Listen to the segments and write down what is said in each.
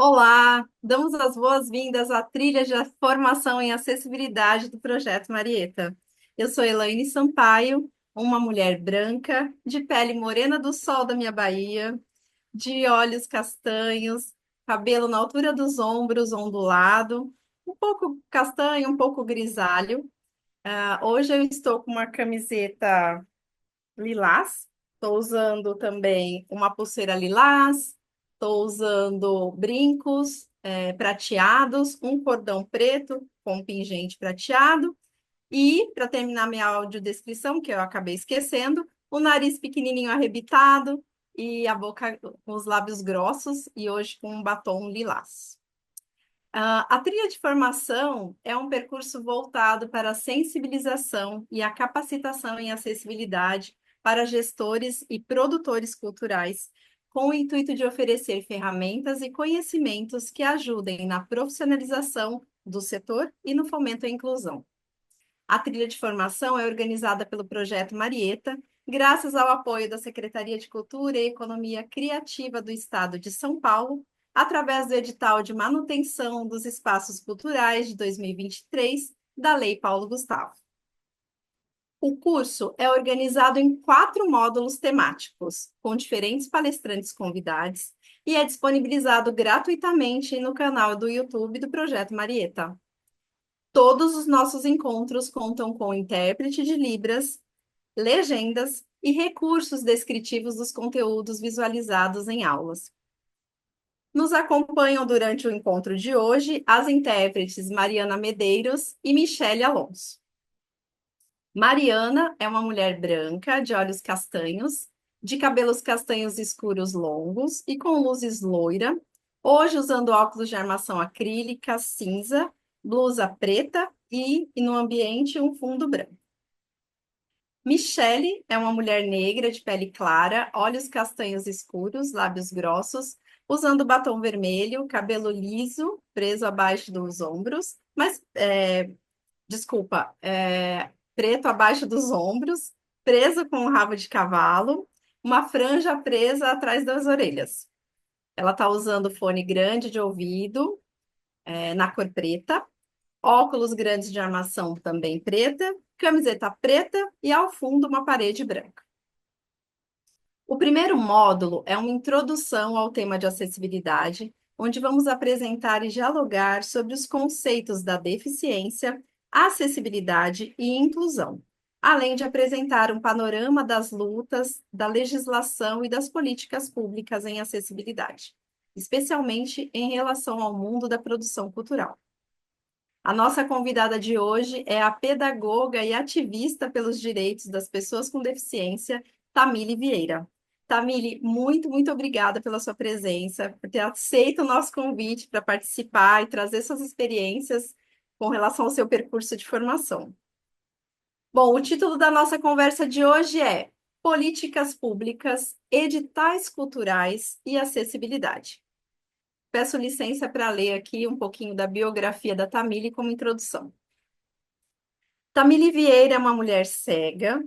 Olá, damos as boas-vindas à trilha de formação em acessibilidade do Projeto Marieta. Eu sou Elaine Sampaio, uma mulher branca, de pele morena do sol da minha Bahia, de olhos castanhos, cabelo na altura dos ombros, ondulado, um pouco castanho, um pouco grisalho. Hoje eu estou com uma camiseta lilás. Estou usando também uma pulseira lilás. Estou usando brincos prateados, um cordão preto com pingente prateado. E, para terminar minha audiodescrição, que eu acabei esquecendo, o nariz pequenininho arrebitado e a boca com os lábios grossos, e hoje com um batom lilás. A trilha de formação é um percurso voltado para a sensibilização e a capacitação em acessibilidade para gestores e produtores culturais, com o intuito de oferecer ferramentas e conhecimentos que ajudem na profissionalização do setor e no fomento à inclusão. A trilha de formação é organizada pelo Projeto Marieta, graças ao apoio da Secretaria de Cultura e Economia Criativa do Estado de São Paulo, através do edital de manutenção dos espaços culturais de 2023 da Lei Paulo Gustavo. O curso é organizado em 4 módulos temáticos, com diferentes palestrantes convidados, e é disponibilizado gratuitamente no canal do YouTube do Projeto Marieta. Todos os nossos encontros contam com intérprete de Libras, legendas e recursos descritivos dos conteúdos visualizados em aulas. Nos acompanham durante o encontro de hoje as intérpretes Mariana Medeiros e Michele Alonso. Mariana é uma mulher branca, de olhos castanhos, de cabelos castanhos escuros longos e com luzes loira, hoje usando óculos de armação acrílica cinza, blusa preta e no ambiente um fundo branco. Michele é uma mulher negra de pele clara, olhos castanhos escuros, lábios grossos, usando batom vermelho, cabelo liso, preso abaixo dos ombros, desculpa, preto abaixo dos ombros, preso com um rabo de cavalo, uma franja presa atrás das orelhas. Ela está usando fone grande de ouvido, na cor preta, óculos grandes de armação também preta, camiseta preta e ao fundo uma parede branca. O primeiro módulo é uma introdução ao tema de acessibilidade, onde vamos apresentar e dialogar sobre os conceitos da deficiência, acessibilidade e inclusão, além de apresentar um panorama das lutas, da legislação e das políticas públicas em acessibilidade, especialmente em relação ao mundo da produção cultural. A nossa convidada de hoje é a pedagoga e ativista pelos direitos das pessoas com deficiência, Tamile Vieira. Tamile, muito obrigada pela sua presença, por ter aceito o nosso convite para participar e trazer suas experiências com relação ao seu percurso de formação. Bom, o título da nossa conversa de hoje é Políticas Públicas, Editais Culturais e Acessibilidade. Peço licença para ler aqui um pouquinho da biografia da Tamile como introdução. Tamile Vieira é uma mulher cega,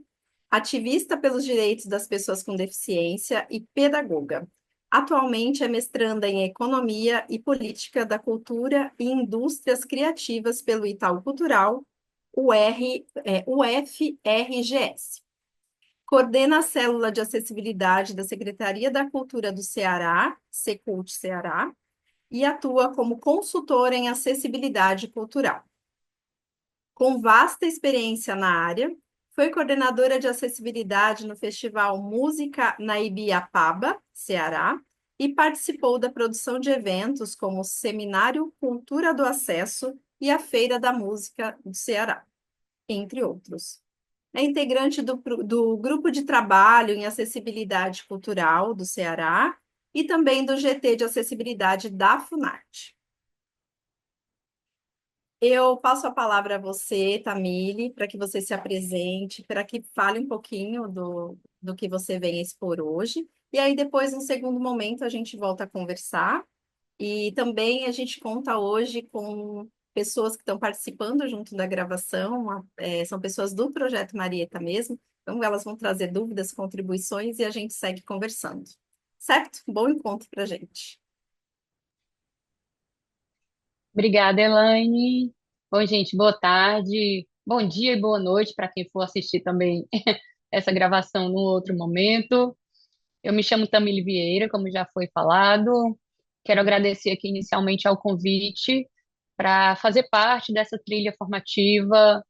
ativista pelos direitos das pessoas com deficiência e pedagoga. Atualmente é mestranda em Economia e Política da Cultura e Indústrias Criativas pelo Itaú Cultural, UFRGS. Coordena a Célula de Acessibilidade da Secretaria da Cultura do Ceará, Secult Ceará, e atua como consultora em acessibilidade cultural. Com vasta experiência na área, foi coordenadora de acessibilidade no Festival Música na Ibiapaba, Ceará, e participou da produção de eventos como o Seminário Cultura do Acesso e a Feira da Música do Ceará, entre outros. É integrante do Grupo de Trabalho em Acessibilidade Cultural do Ceará e também do GT de Acessibilidade da Funarte. Eu passo a palavra a você, Tamile, para que você se apresente, para que fale um pouquinho do que você vem expor hoje. E aí, depois, no segundo momento, a gente volta a conversar. E também a gente conta hoje com pessoas que estão participando junto da gravação, são pessoas do Projeto Marieta mesmo. Então, elas vão trazer dúvidas, contribuições e a gente segue conversando. Certo? Bom encontro para a gente. Obrigada, Elaine. Bom, gente, boa tarde, bom dia e boa noite para quem for assistir também essa gravação num outro momento. Eu me chamo Tamile Vieira, como já foi falado. Quero agradecer aqui inicialmente ao convite para fazer parte dessa trilha formativa.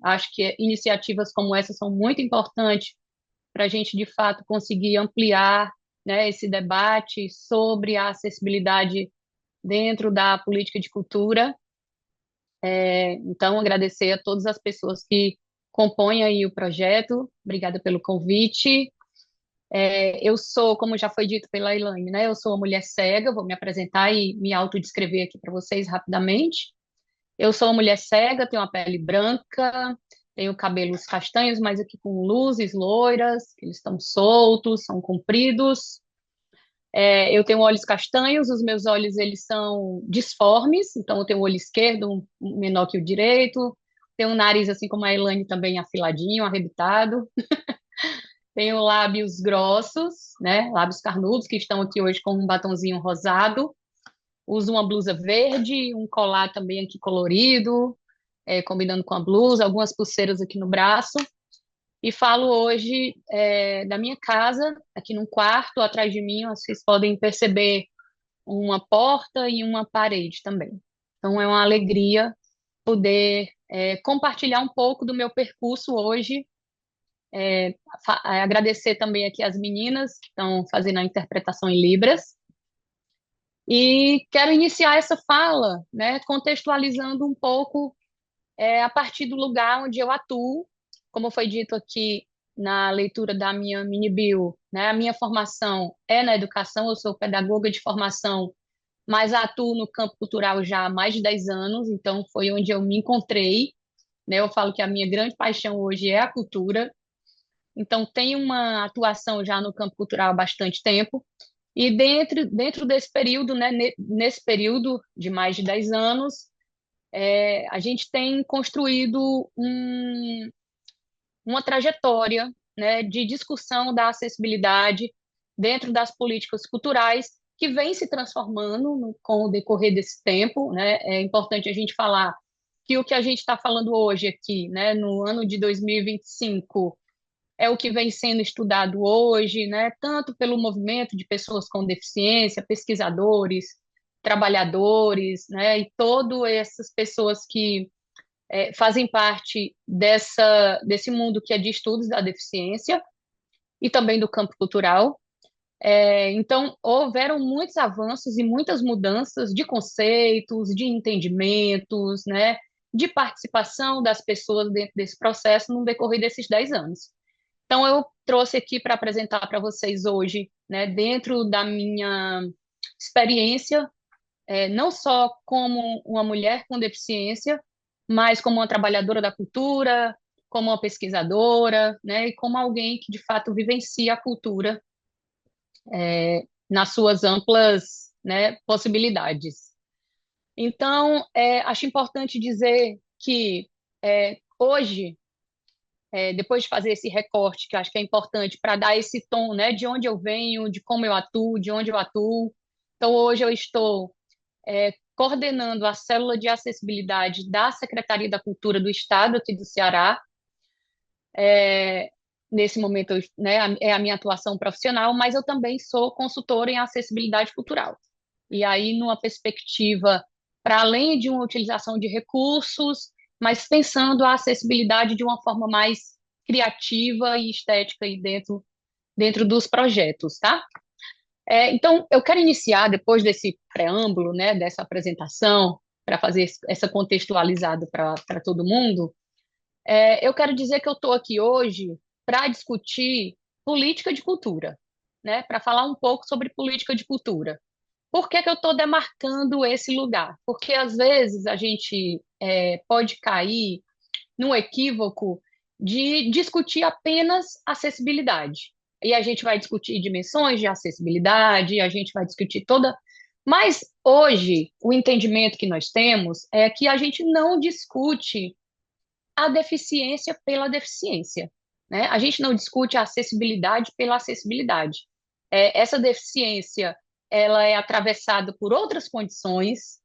Acho que iniciativas como essa são muito importantes para a gente, de fato, conseguir ampliar, né, esse debate sobre a acessibilidade dentro da política de cultura. Então, agradecer a todas as pessoas que compõem aí o projeto. Obrigada pelo convite. Eu sou, como já foi dito pela Elaine, né? Eu sou uma mulher cega, vou me apresentar e me autodescrever aqui para vocês rapidamente. Eu sou uma mulher cega, tenho uma pele branca, tenho cabelos castanhos, mas aqui com luzes loiras, eles estão soltos, são compridos. Eu tenho olhos castanhos, os meus olhos eles são disformes, então eu tenho o olho esquerdo menor que o direito, tenho um nariz assim como a Elaine também afiladinho, arrebitado, tenho lábios grossos, né, lábios carnudos que estão aqui hoje com um batonzinho rosado, uso uma blusa verde, um colar também aqui colorido, combinando com a blusa, algumas pulseiras aqui no braço. E falo hoje da minha casa, aqui num quarto atrás de mim, vocês podem perceber uma porta e uma parede também. Então, é uma alegria poder compartilhar um pouco do meu percurso hoje. Agradecer também aqui as meninas que estão fazendo a interpretação em Libras. E quero iniciar essa fala, né, contextualizando um pouco a partir do lugar onde eu atuo, como foi dito aqui na leitura da minha mini bio, né, a minha formação é na educação, eu sou pedagoga de formação, mas atuo no campo cultural já há mais de 10 anos, então foi onde eu me encontrei, né? Eu falo que a minha grande paixão hoje é a cultura, então tenho uma atuação já no campo cultural há bastante tempo, e dentro desse período, né, nesse período de mais de 10 anos, a gente tem construído uma trajetória, né, de discussão da acessibilidade dentro das políticas culturais que vem se transformando com o decorrer desse tempo, né? É importante a gente falar que o que a gente está falando hoje aqui, né, no ano de 2025, é o que vem sendo estudado hoje, né, tanto pelo movimento de pessoas com deficiência, pesquisadores, trabalhadores, né, e todas essas pessoas que fazem parte desse mundo que é de estudos da deficiência e também do campo cultural. Então, houveram muitos avanços e muitas mudanças de conceitos, de entendimentos, né, de participação das pessoas dentro desse processo no decorrer desses 10 anos. Então, eu trouxe aqui para apresentar para vocês hoje, né, dentro da minha experiência, não só como uma mulher com deficiência, mas como uma trabalhadora da cultura, como uma pesquisadora, né, e como alguém que de fato vivencia a cultura nas suas amplas, né, possibilidades. Então, acho importante dizer que hoje, depois de fazer esse recorte, que acho que é importante para dar esse tom, né, de onde eu venho, de como eu atuo, de onde eu atuo. Então, hoje eu estou coordenando a célula de acessibilidade da Secretaria da Cultura do Estado aqui do Ceará. É, Nesse momento, né, é a minha atuação profissional, mas eu também sou consultora em acessibilidade cultural. E aí, numa perspectiva para além de uma utilização de recursos, mas pensando a acessibilidade de uma forma mais criativa e estética aí dentro dos projetos, tá? Então, eu quero iniciar, depois desse preâmbulo, né, dessa apresentação, para fazer essa contextualizada para todo mundo, eu quero dizer que eu estou aqui hoje para discutir política de cultura, né, para falar um pouco sobre política de cultura. Por que que eu estou demarcando esse lugar? Porque, às vezes, a gente pode cair num equívoco de discutir apenas acessibilidade. E a gente vai discutir dimensões de acessibilidade, a gente vai discutir toda. Mas hoje, o entendimento que nós temos é que a gente não discute a deficiência pela deficiência, né? A gente não discute a acessibilidade pela acessibilidade. Essa deficiência, ela é atravessada por outras condições,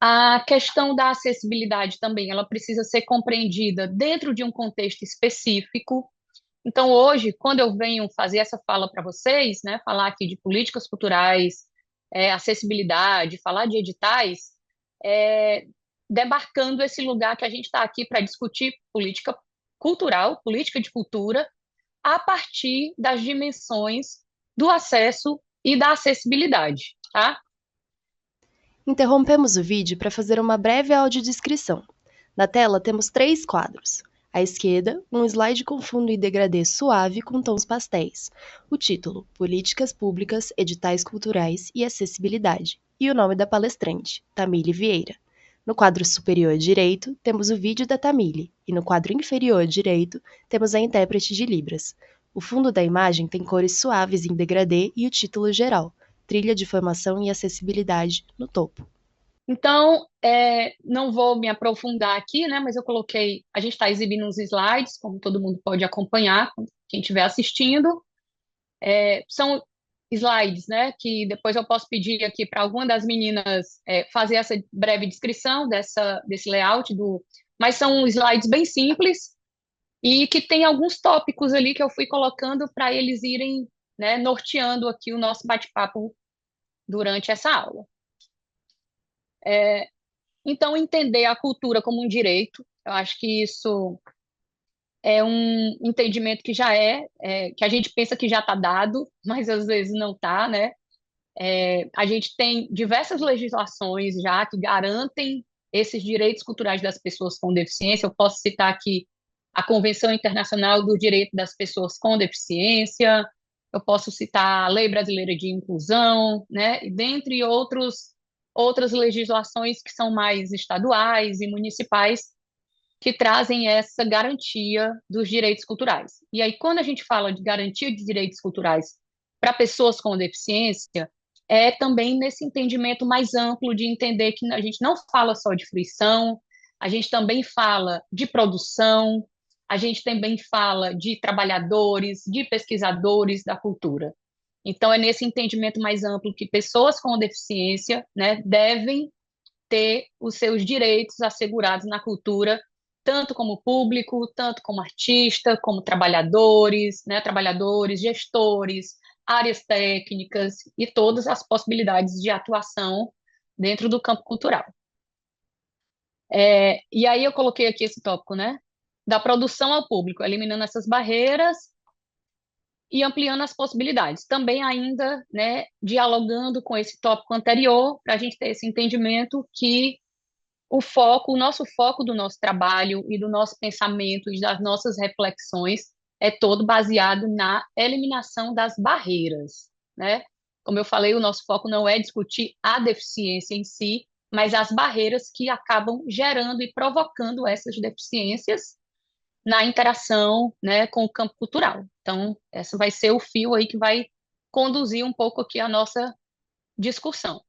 A questão da acessibilidade também, ela precisa ser compreendida dentro de um contexto específico. Então, hoje, quando eu venho fazer essa fala para vocês, né, falar aqui de políticas culturais, acessibilidade, falar de editais, é, demarcando esse lugar que a gente está aqui para discutir política cultural, política de cultura, a partir das dimensões do acesso e da acessibilidade, tá? Interrompemos o vídeo para fazer uma breve audiodescrição. Na tela temos 3 quadros. À esquerda, um slide com fundo em degradê suave com tons pastéis. O título: Políticas Públicas, Editais Culturais e Acessibilidade. E o nome da palestrante, Tamile Vieira. No quadro superior direito, temos o vídeo da Tamile, e no quadro inferior direito, temos a intérprete de Libras. O fundo da imagem tem cores suaves em degradê e o título geral: Trilha de Formação e Acessibilidade, no topo. Então, não vou me aprofundar aqui, né? Mas eu coloquei, a gente está exibindo uns slides, como todo mundo pode acompanhar, quem estiver assistindo. São slides, né? Que depois eu posso pedir aqui para alguma das meninas fazer essa breve descrição desse layout mas são slides bem simples e que tem alguns tópicos ali que eu fui colocando para eles irem, né, norteando aqui o nosso bate-papo durante essa aula. Então, entender a cultura como um direito, eu acho que isso é um entendimento que que a gente pensa que já está dado, mas às vezes não está, né? A gente tem diversas legislações já que garantem esses direitos culturais das pessoas com deficiência. Eu posso citar aqui a Convenção Internacional do Direito das Pessoas com Deficiência, eu posso citar a Lei Brasileira de Inclusão, né? E dentre outras legislações que são mais estaduais e municipais, que trazem essa garantia dos direitos culturais. E aí, quando a gente fala de garantia de direitos culturais para pessoas com deficiência, é também nesse entendimento mais amplo de entender que a gente não fala só de fruição, a gente também fala de produção, a gente também fala de trabalhadores, de pesquisadores da cultura. Então, é nesse entendimento mais amplo que pessoas com deficiência, né, devem ter os seus direitos assegurados na cultura, tanto como público, tanto como artista, como trabalhadores, né, trabalhadores, gestores, áreas técnicas e todas as possibilidades de atuação dentro do campo cultural. E aí eu coloquei aqui esse tópico, né, da produção ao público, eliminando essas barreiras e ampliando as possibilidades. Também ainda, né, dialogando com esse tópico anterior, para a gente ter esse entendimento que o nosso foco do nosso trabalho e do nosso pensamento e das nossas reflexões é todo baseado na eliminação das barreiras, né? Como eu falei, o nosso foco não é discutir a deficiência em si, mas as barreiras que acabam gerando e provocando essas deficiências na interação, né, com o campo cultural. Então, esse vai ser o fio aí que vai conduzir um pouco aqui a nossa discussão.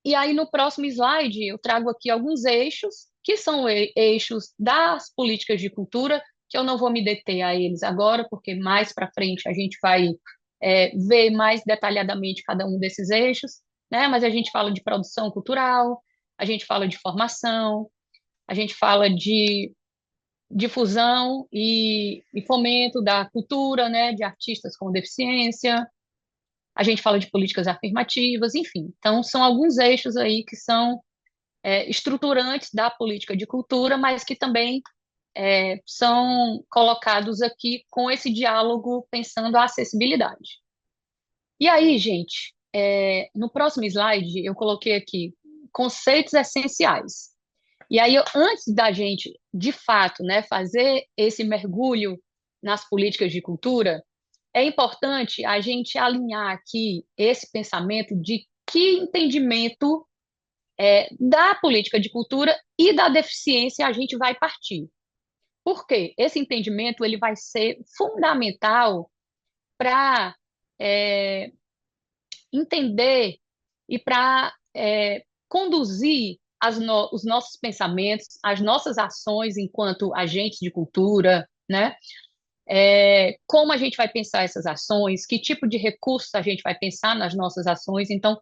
E aí, no próximo slide, eu trago aqui alguns eixos, que são eixos das políticas de cultura, que eu não vou me deter a eles agora, porque mais para frente a gente vai ver mais detalhadamente cada um desses eixos, né? Mas a gente fala de produção cultural, a gente fala de formação, a gente fala de difusão e fomento da cultura, né? De artistas com deficiência, a gente fala de políticas afirmativas, enfim. Então, são alguns eixos aí que são estruturantes da política de cultura, mas que também são colocados aqui com esse diálogo pensando a acessibilidade. E aí, gente, no próximo slide, eu coloquei aqui conceitos essenciais. E aí, antes da gente, de fato, né, fazer esse mergulho nas políticas de cultura, é importante a gente alinhar aqui esse pensamento de que entendimento da política de cultura e da deficiência a gente vai partir. Por quê? Esse entendimento ele vai ser fundamental para entender e para conduzir os nossos pensamentos, as nossas ações enquanto agentes de cultura, né? Como a gente vai pensar essas ações, que tipo de recursos a gente vai pensar nas nossas ações. Então,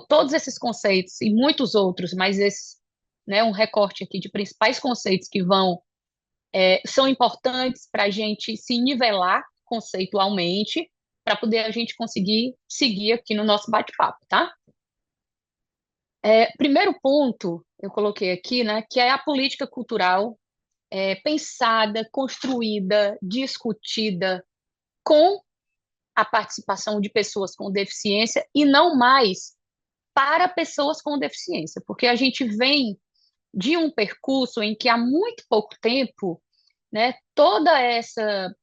todos esses conceitos e muitos outros, mas esse, né, um recorte aqui de principais conceitos que são importantes para a gente se nivelar conceitualmente, para poder a gente conseguir seguir aqui no nosso bate-papo, tá? Primeiro ponto, eu coloquei aqui, né, que é a política cultural pensada, construída, discutida com a participação de pessoas com deficiência e não mais para pessoas com deficiência, porque a gente vem de um percurso em que há muito pouco tempo, né, toda essa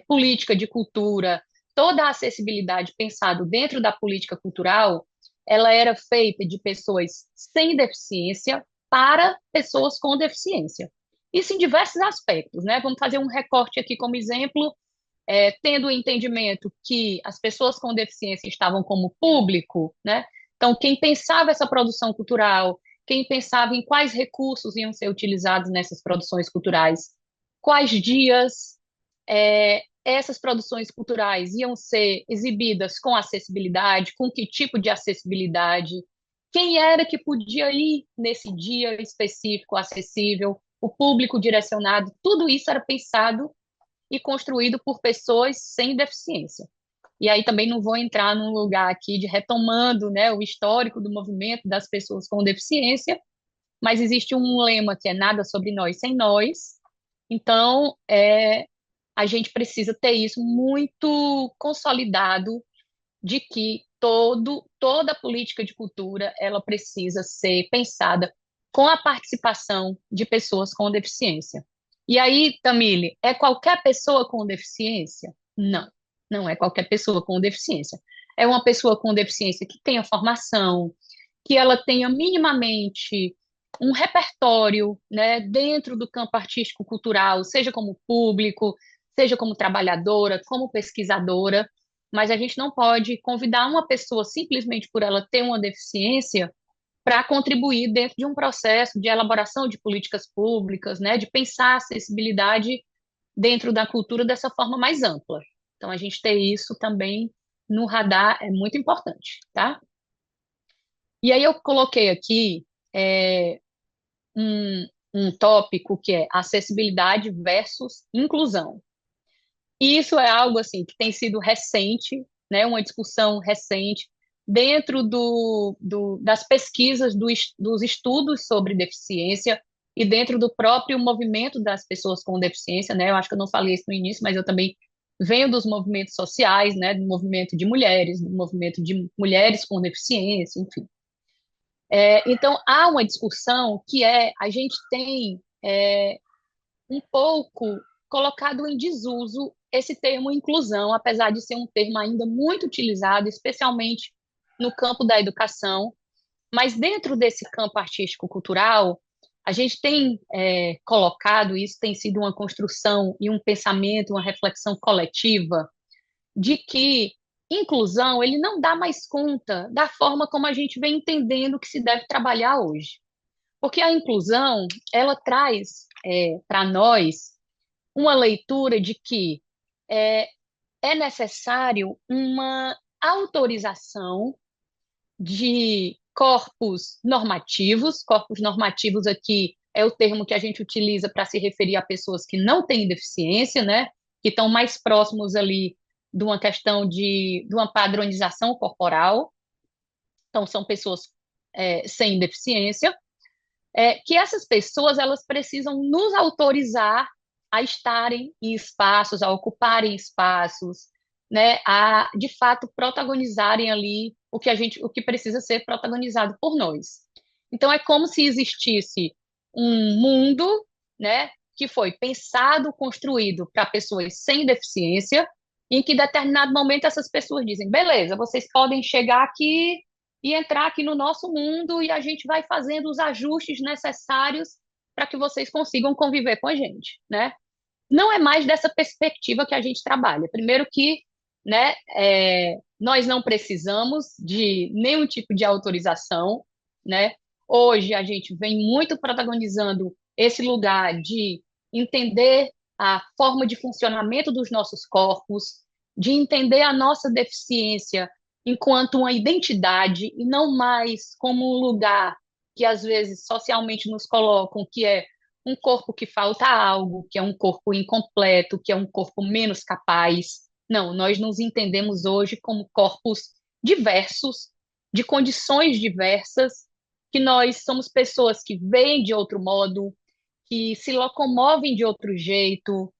política de cultura, toda a acessibilidade pensado dentro da política cultural, ela era feita de pessoas sem deficiência para pessoas com deficiência. Isso em diversos aspectos, né? Vamos fazer um recorte aqui como exemplo, tendo o entendimento que as pessoas com deficiência estavam como público, né? Então, quem pensava essa produção cultural, quem pensava em quais recursos iam ser utilizados nessas produções culturais, quais dias essas produções culturais iam ser exibidas com acessibilidade, com que tipo de acessibilidade, quem era que podia ir nesse dia específico acessível, o público direcionado, tudo isso era pensado e construído por pessoas sem deficiência. E aí também não vou entrar num lugar aqui de retomando, né, o histórico do movimento das pessoas com deficiência, mas existe um lema que é nada sobre nós sem nós. Então, a gente precisa ter isso muito consolidado de que toda a política de cultura ela precisa ser pensada com a participação de pessoas com deficiência. E aí, Tamile, é qualquer pessoa com deficiência? Não, não é qualquer pessoa com deficiência. É uma pessoa com deficiência que tenha formação, que ela tenha minimamente um repertório, né, dentro do campo artístico-cultural, seja como público, seja como trabalhadora, como pesquisadora, mas a gente não pode convidar uma pessoa simplesmente por ela ter uma deficiência para contribuir dentro de um processo de elaboração de políticas públicas, né, de pensar a acessibilidade dentro da cultura dessa forma mais ampla. Então, a gente ter isso também no radar é muito importante, tá? E aí eu coloquei aqui um, um tópico que é acessibilidade versus inclusão. E isso é algo assim que tem sido recente, né, uma discussão recente dentro das pesquisas dos estudos sobre deficiência e dentro do próprio movimento das pessoas com deficiência, né? Eu acho que eu não falei isso no início, mas eu também venho dos movimentos sociais, né, do movimento de mulheres, do movimento de mulheres com deficiência, enfim. Então, há uma discussão que a gente tem um pouco colocado em desuso esse termo inclusão, apesar de ser um termo ainda muito utilizado, especialmente no campo da educação, mas dentro desse campo artístico-cultural, a gente tem colocado, isso tem sido uma construção e um pensamento, uma reflexão coletiva, de que inclusão ele não dá mais conta da forma como a gente vem entendendo que se deve trabalhar hoje. Porque a inclusão, ela traz para nós uma leitura de que é, é necessário uma autorização de corpos normativos aqui é o termo que a gente utiliza para se referir a pessoas que não têm deficiência, né, que estão mais próximos ali de uma questão de uma padronização corporal, então são pessoas sem deficiência, que essas pessoas elas precisam nos autorizar a estarem em espaços, a ocuparem espaços, né, a de fato protagonizarem ali o que precisa ser protagonizado por nós. Então é como se existisse um mundo, né, que foi pensado, construído para pessoas sem deficiência, em que em determinado momento essas pessoas dizem, beleza, vocês podem chegar aqui e entrar aqui no nosso mundo e a gente vai fazendo os ajustes necessários para que vocês consigam conviver com a gente, né? Não é mais dessa perspectiva que a gente trabalha. Primeiro que, né, nós não precisamos de nenhum tipo de autorização, né? Hoje a gente vem muito protagonizando esse lugar de entender a forma de funcionamento dos nossos corpos, de entender a nossa deficiência enquanto uma identidade e não mais como um lugar que às vezes socialmente nos colocam, que é um corpo que falta algo, que é um corpo incompleto, que é um corpo menos capaz. Não, nós nos entendemos hoje como corpos diversos, de condições diversas, que nós somos pessoas que veem de outro modo, que se locomovem de outro jeito,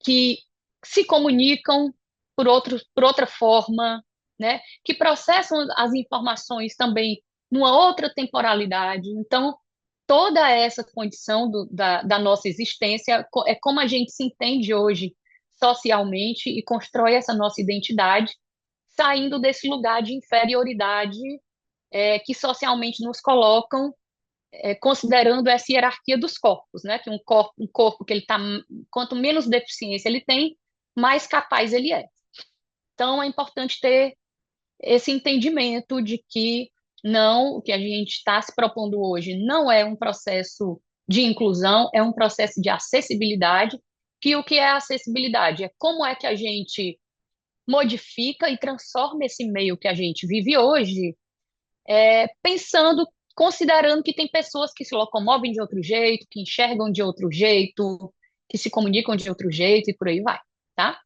que se comunicam por outra forma, né? Que processam as informações também numa outra temporalidade. Então, toda essa condição da nossa existência é como a gente se entende hoje socialmente e constrói essa nossa identidade, saindo desse lugar de inferioridade que socialmente nos colocam, considerando essa hierarquia dos corpos, né? Que um corpo que ele tá, quanto menos deficiência ele tem, mais capaz ele é. Então, é importante ter esse entendimento de que não, o que a gente está se propondo hoje não é um processo de inclusão, é um processo de acessibilidade, que o que é acessibilidade? É como é que a gente modifica e transforma esse meio que a gente vive hoje, pensando, considerando que tem pessoas que se locomovem de outro jeito, que enxergam de outro jeito, que se comunicam de outro jeito e por aí vai, tá?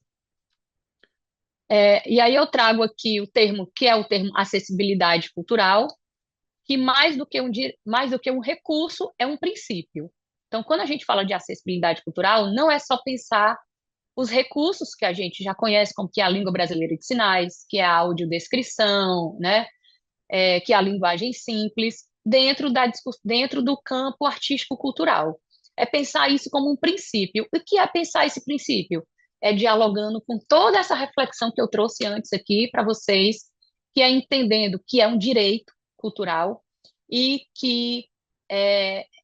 E aí eu trago aqui o termo, que é o termo acessibilidade cultural, que mais do que um recurso, é um princípio. Então, quando a gente fala de acessibilidade cultural, não é só pensar os recursos que a gente já conhece, como que é a língua brasileira de sinais, que é a audiodescrição, né? Que é a linguagem simples, dentro do campo artístico-cultural. É pensar isso como um princípio. O que é pensar esse princípio? É dialogando com toda essa reflexão que eu trouxe antes aqui para vocês, que é entendendo que é um direito cultural e que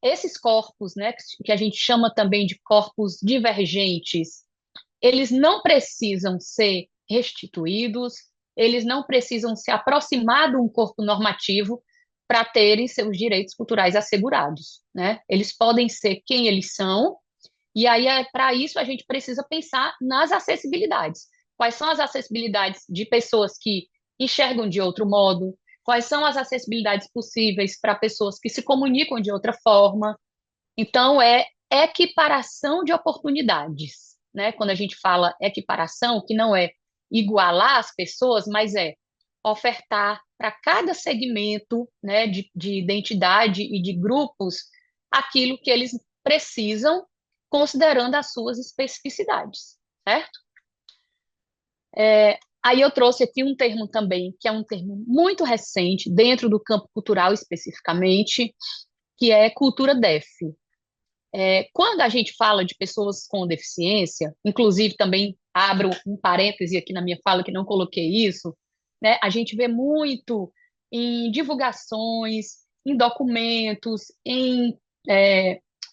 esses corpos, né, que a gente chama também de corpos divergentes, eles não precisam ser restituídos, eles não precisam se aproximar de um corpo normativo para terem seus direitos culturais assegurados, né? Eles podem ser quem eles são, e aí para isso a gente precisa pensar nas acessibilidades. Quais são as acessibilidades de pessoas que enxergam de outro modo? Quais são as acessibilidades possíveis para pessoas que se comunicam de outra forma? Então, é equiparação de oportunidades, né? Quando a gente fala equiparação, que não é igualar as pessoas, mas é ofertar para cada segmento, né, de identidade e de grupos aquilo que eles precisam, considerando as suas especificidades, certo? Aí eu trouxe aqui um termo também, que é um termo muito recente, dentro do campo cultural especificamente, que é cultura DEF. Quando a gente fala de pessoas com deficiência, inclusive também abro um parêntese aqui na minha fala que não coloquei isso, né? A gente vê muito em divulgações, em documentos, em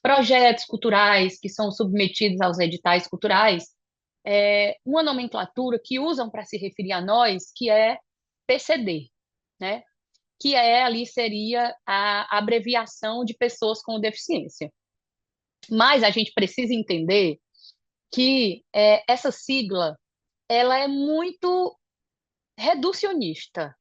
projetos culturais que são submetidos aos editais culturais, uma nomenclatura que usam para se referir a nós, que é PCD, né? Que ali seria a abreviação de pessoas com deficiência. Mas a gente precisa entender que essa sigla ela é muito reducionista.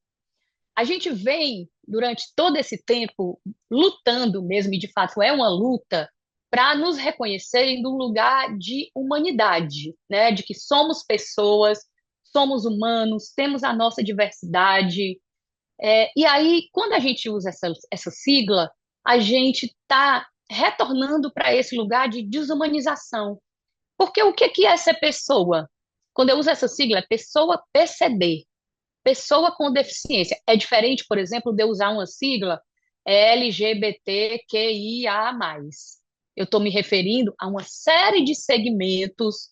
A gente vem, durante todo esse tempo, lutando mesmo, e de fato é uma luta, para nos reconhecerem num lugar de humanidade, né? De que somos pessoas, somos humanos, temos a nossa diversidade. E aí, quando a gente usa essa sigla, a gente está retornando para esse lugar de desumanização. Porque o que é ser pessoa? Quando eu uso essa sigla, é pessoa PCD, pessoa com deficiência. É diferente, por exemplo, de eu usar uma sigla LGBTQIA+. Eu estou me referindo a uma série de segmentos,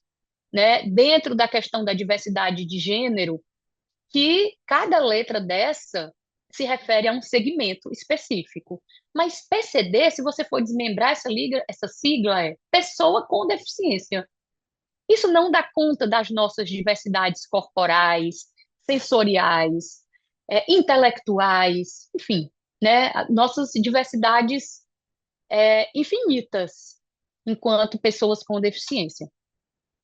né, dentro da questão da diversidade de gênero, que cada letra dessa se refere a um segmento específico. Mas PCD, se você for desmembrar essa sigla é pessoa com deficiência. Isso não dá conta das nossas diversidades corporais, sensoriais, intelectuais, enfim, né? Nossas diversidades infinitas enquanto pessoas com deficiência.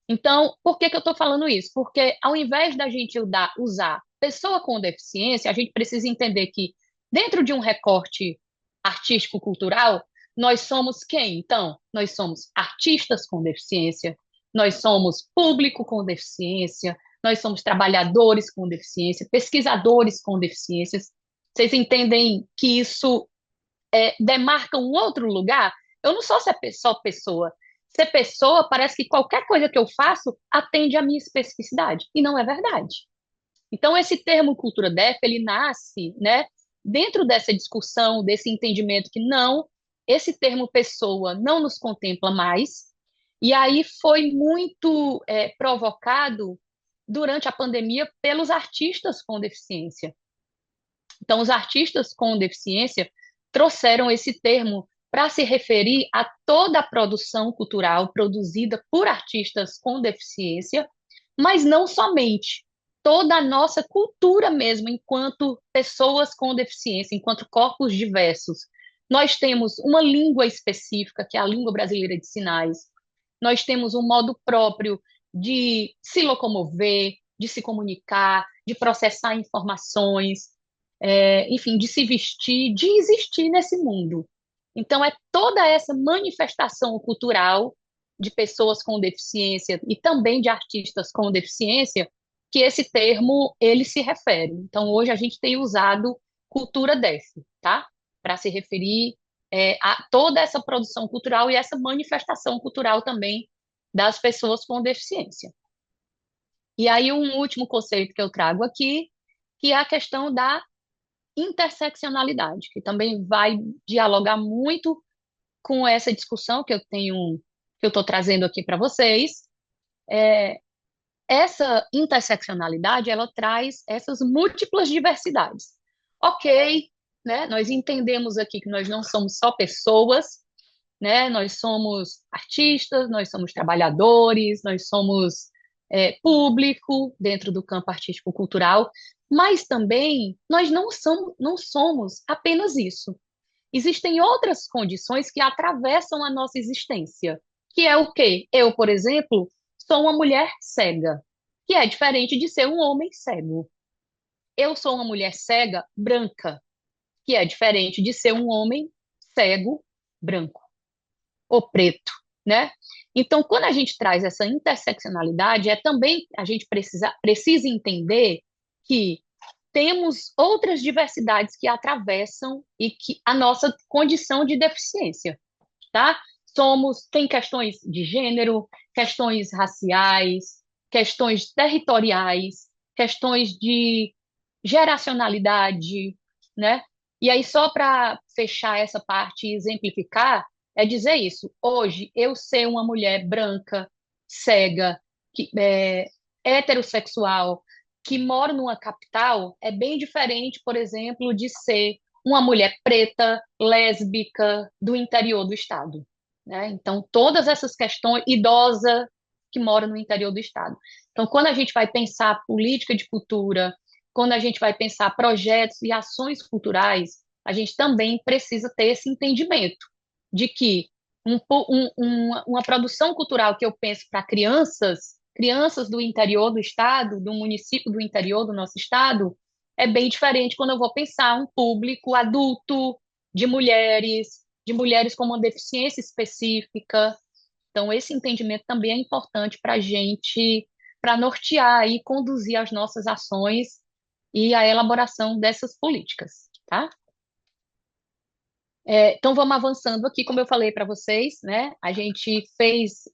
Então, por que eu estou falando isso? Porque ao invés da gente usar pessoa com deficiência, a gente precisa entender que dentro de um recorte artístico-cultural, nós somos quem? Então, nós somos artistas com deficiência, nós somos público com deficiência, nós somos trabalhadores com deficiência, pesquisadores com deficiências. Vocês entendem que isso demarca um outro lugar? Eu não sou só pessoa. Ser pessoa parece que qualquer coisa que eu faço atende à minha especificidade, e não é verdade. Então, esse termo cultura DEF, ele nasce, né, dentro dessa discussão, desse entendimento que não, esse termo pessoa não nos contempla mais, e aí foi muito provocado durante a pandemia pelos artistas com deficiência. Então, os artistas com deficiência trouxeram esse termo para se referir a toda a produção cultural produzida por artistas com deficiência, mas não somente, toda a nossa cultura mesmo, enquanto pessoas com deficiência, enquanto corpos diversos. Nós temos uma língua específica, que é a língua brasileira de sinais. Nós temos um modo próprio de se locomover, de se comunicar, de processar informações, enfim, de se vestir, de existir nesse mundo. Então, é toda essa manifestação cultural de pessoas com deficiência e também de artistas com deficiência que esse termo ele se refere. Então, hoje a gente tem usado cultura DEF, tá? Para se referir a toda essa produção cultural e essa manifestação cultural também das pessoas com deficiência. E aí, um último conceito que eu trago aqui, que é a questão da interseccionalidade, que também vai dialogar muito com essa discussão que eu estou trazendo aqui para vocês. Essa interseccionalidade, ela traz essas múltiplas diversidades. Ok, né? Nós entendemos aqui que nós não somos só pessoas, né? Nós somos artistas, nós somos trabalhadores, nós somos público dentro do campo artístico-cultural, mas também nós não somos apenas isso. Existem outras condições que atravessam a nossa existência, que é o quê? Eu, por exemplo, sou uma mulher cega, que é diferente de ser um homem cego. Eu sou uma mulher cega branca, que é diferente de ser um homem cego branco ou preto, né? Então, quando a gente traz essa interseccionalidade, também a gente precisa entender que temos outras diversidades que atravessam e que a nossa condição de deficiência, tá? Tem questões de gênero, questões raciais, questões territoriais, questões de geracionalidade, né? E aí, só para fechar essa parte e exemplificar, é dizer isso. Hoje, eu ser uma mulher branca, cega, heterossexual, que mora numa capital, é bem diferente, por exemplo, de ser uma mulher preta, lésbica, do interior do estado, né? Então, todas essas questões, idosa que mora no interior do estado. Então, quando a gente vai pensar política de cultura, quando a gente vai pensar projetos e ações culturais, a gente também precisa ter esse entendimento de que uma produção cultural que eu penso para crianças do interior do estado, do município do interior do nosso estado, é bem diferente quando eu vou pensar um público adulto, de mulheres com uma deficiência específica. Então, esse entendimento também é importante para a gente, para nortear e conduzir as nossas ações e a elaboração dessas políticas, tá? Então, vamos avançando aqui, como eu falei para vocês, né?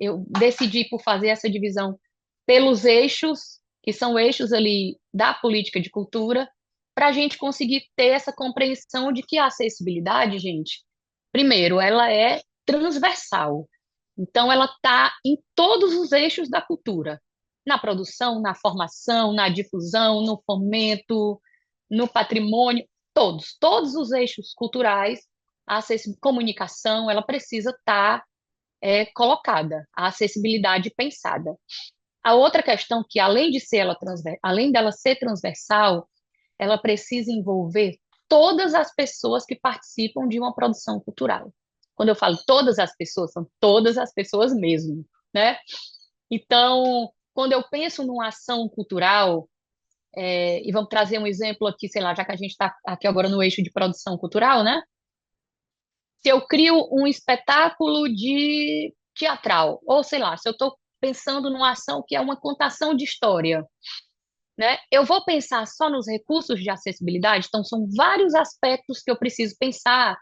Eu decidi por fazer essa divisão pelos eixos, que são eixos ali da política de cultura, para a gente conseguir ter essa compreensão de que a acessibilidade, gente, primeiro, ela é transversal. Então, ela está em todos os eixos da cultura, na produção, na formação, na difusão, no fomento, no patrimônio, todos os eixos culturais, comunicação, ela precisa estar colocada, a acessibilidade pensada. A outra questão que, além dela ser transversal, ela precisa envolver todas as pessoas que participam de uma produção cultural. Quando eu falo todas as pessoas, são todas as pessoas mesmo, né? Então, quando eu penso numa ação cultural, E vamos trazer um exemplo aqui, sei lá, já que a gente está aqui agora no eixo de produção cultural, né? Se eu crio um espetáculo de teatral, ou sei lá, se eu estou pensando numa ação que é uma contação de história, né? Eu vou pensar só nos recursos de acessibilidade, então são vários aspectos que eu preciso pensar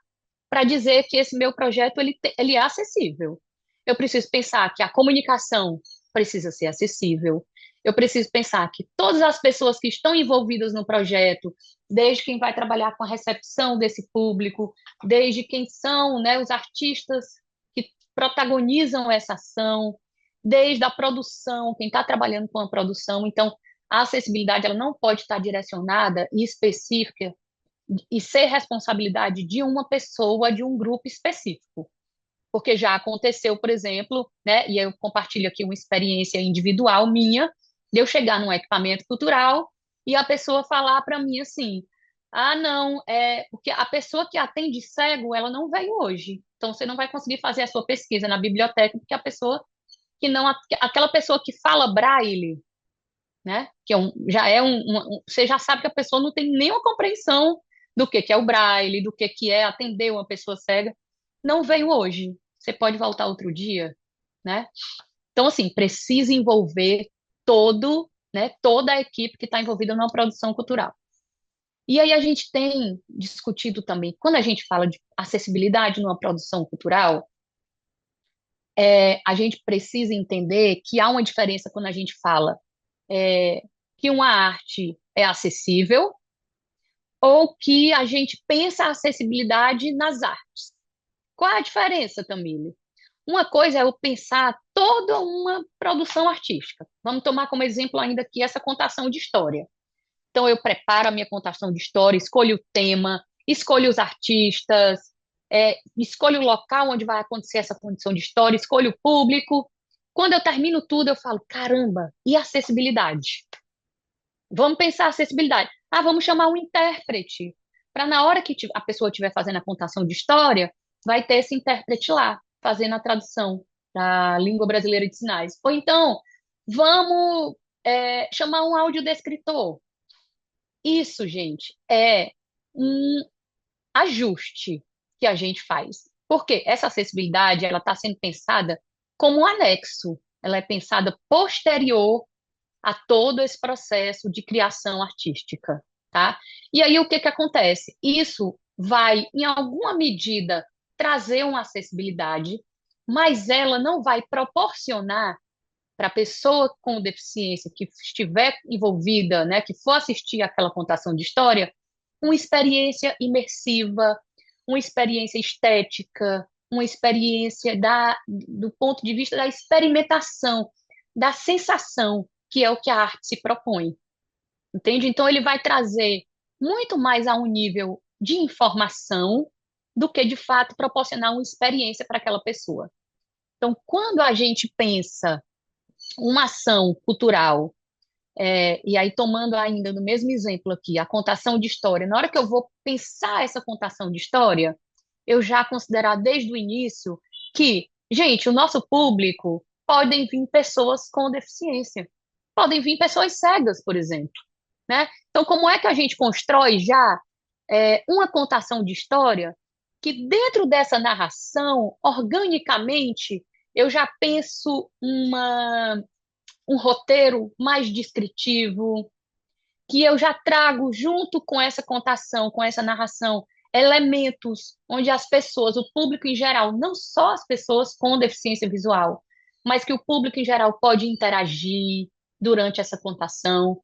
para dizer que esse meu projeto ele é acessível. Eu preciso pensar que a comunicação precisa ser acessível. Eu preciso pensar que todas as pessoas que estão envolvidas no projeto, desde quem vai trabalhar com a recepção desse público, desde quem são, né, os artistas que protagonizam essa ação, desde a produção, quem está trabalhando com a produção. Então, a acessibilidade ela não pode estar direcionada e específica e ser responsabilidade de uma pessoa, de um grupo específico. Porque já aconteceu, por exemplo, né, e eu compartilho aqui uma experiência individual minha, de eu chegar num equipamento cultural e a pessoa falar para mim assim: ah, não, porque a pessoa que atende cego, ela não veio hoje. Então você não vai conseguir fazer a sua pesquisa na biblioteca, porque a pessoa que não, aquela pessoa que fala braille, né? Que já é você já sabe que a pessoa não tem nenhuma compreensão do que é o braille, do que é atender uma pessoa cega. Não veio hoje. Você pode voltar outro dia, né? Então, assim, precisa envolver toda a equipe que está envolvida numa produção cultural. E aí a gente tem discutido também, quando a gente fala de acessibilidade numa produção cultural, a gente precisa entender que há uma diferença quando a gente fala é, que uma arte é acessível ou que a gente pensa a acessibilidade nas artes. Qual é a diferença, Tamile? Uma coisa é eu pensar toda uma produção artística. Vamos tomar como exemplo ainda aqui essa contação de história. Então, eu preparo a minha contação de história, escolho o tema, escolho os artistas, escolho o local onde vai acontecer essa condição de história, escolho o público. Quando eu termino tudo, eu falo, caramba, e acessibilidade? Vamos pensar acessibilidade. Ah, vamos chamar um intérprete, para na hora que a pessoa estiver fazendo a contação de história, vai ter esse intérprete lá, fazendo a tradução da língua brasileira de sinais. Ou então, vamos chamar um audiodescritor. Isso, gente, é um ajuste que a gente faz. Porque essa acessibilidade, ela está sendo pensada como um anexo. Ela é pensada posterior a todo esse processo de criação artística, tá? E aí o que que acontece? Isso vai, em alguma medida, trazer uma acessibilidade, mas ela não vai proporcionar para a pessoa com deficiência que estiver envolvida, né, que for assistir aquela contação de história, uma experiência imersiva, uma experiência estética, uma experiência do ponto de vista da experimentação, da sensação, que é o que a arte se propõe. Entende? Então, ele vai trazer muito mais a um nível de informação do que, de fato, proporcionar uma experiência para aquela pessoa. Então, quando a gente pensa uma ação cultural, e aí tomando ainda no mesmo exemplo aqui, a contação de história, na hora que eu vou pensar essa contação de história, eu já considerar desde o início que, gente, o nosso público podem vir pessoas com deficiência, podem vir pessoas cegas, por exemplo, né? Então, como é que a gente constrói já uma contação de história que dentro dessa narração, organicamente, eu já penso um roteiro mais descritivo, que eu já trago junto com essa contação, com essa narração, elementos onde as pessoas, o público em geral, não só as pessoas com deficiência visual, mas que o público em geral pode interagir durante essa contação.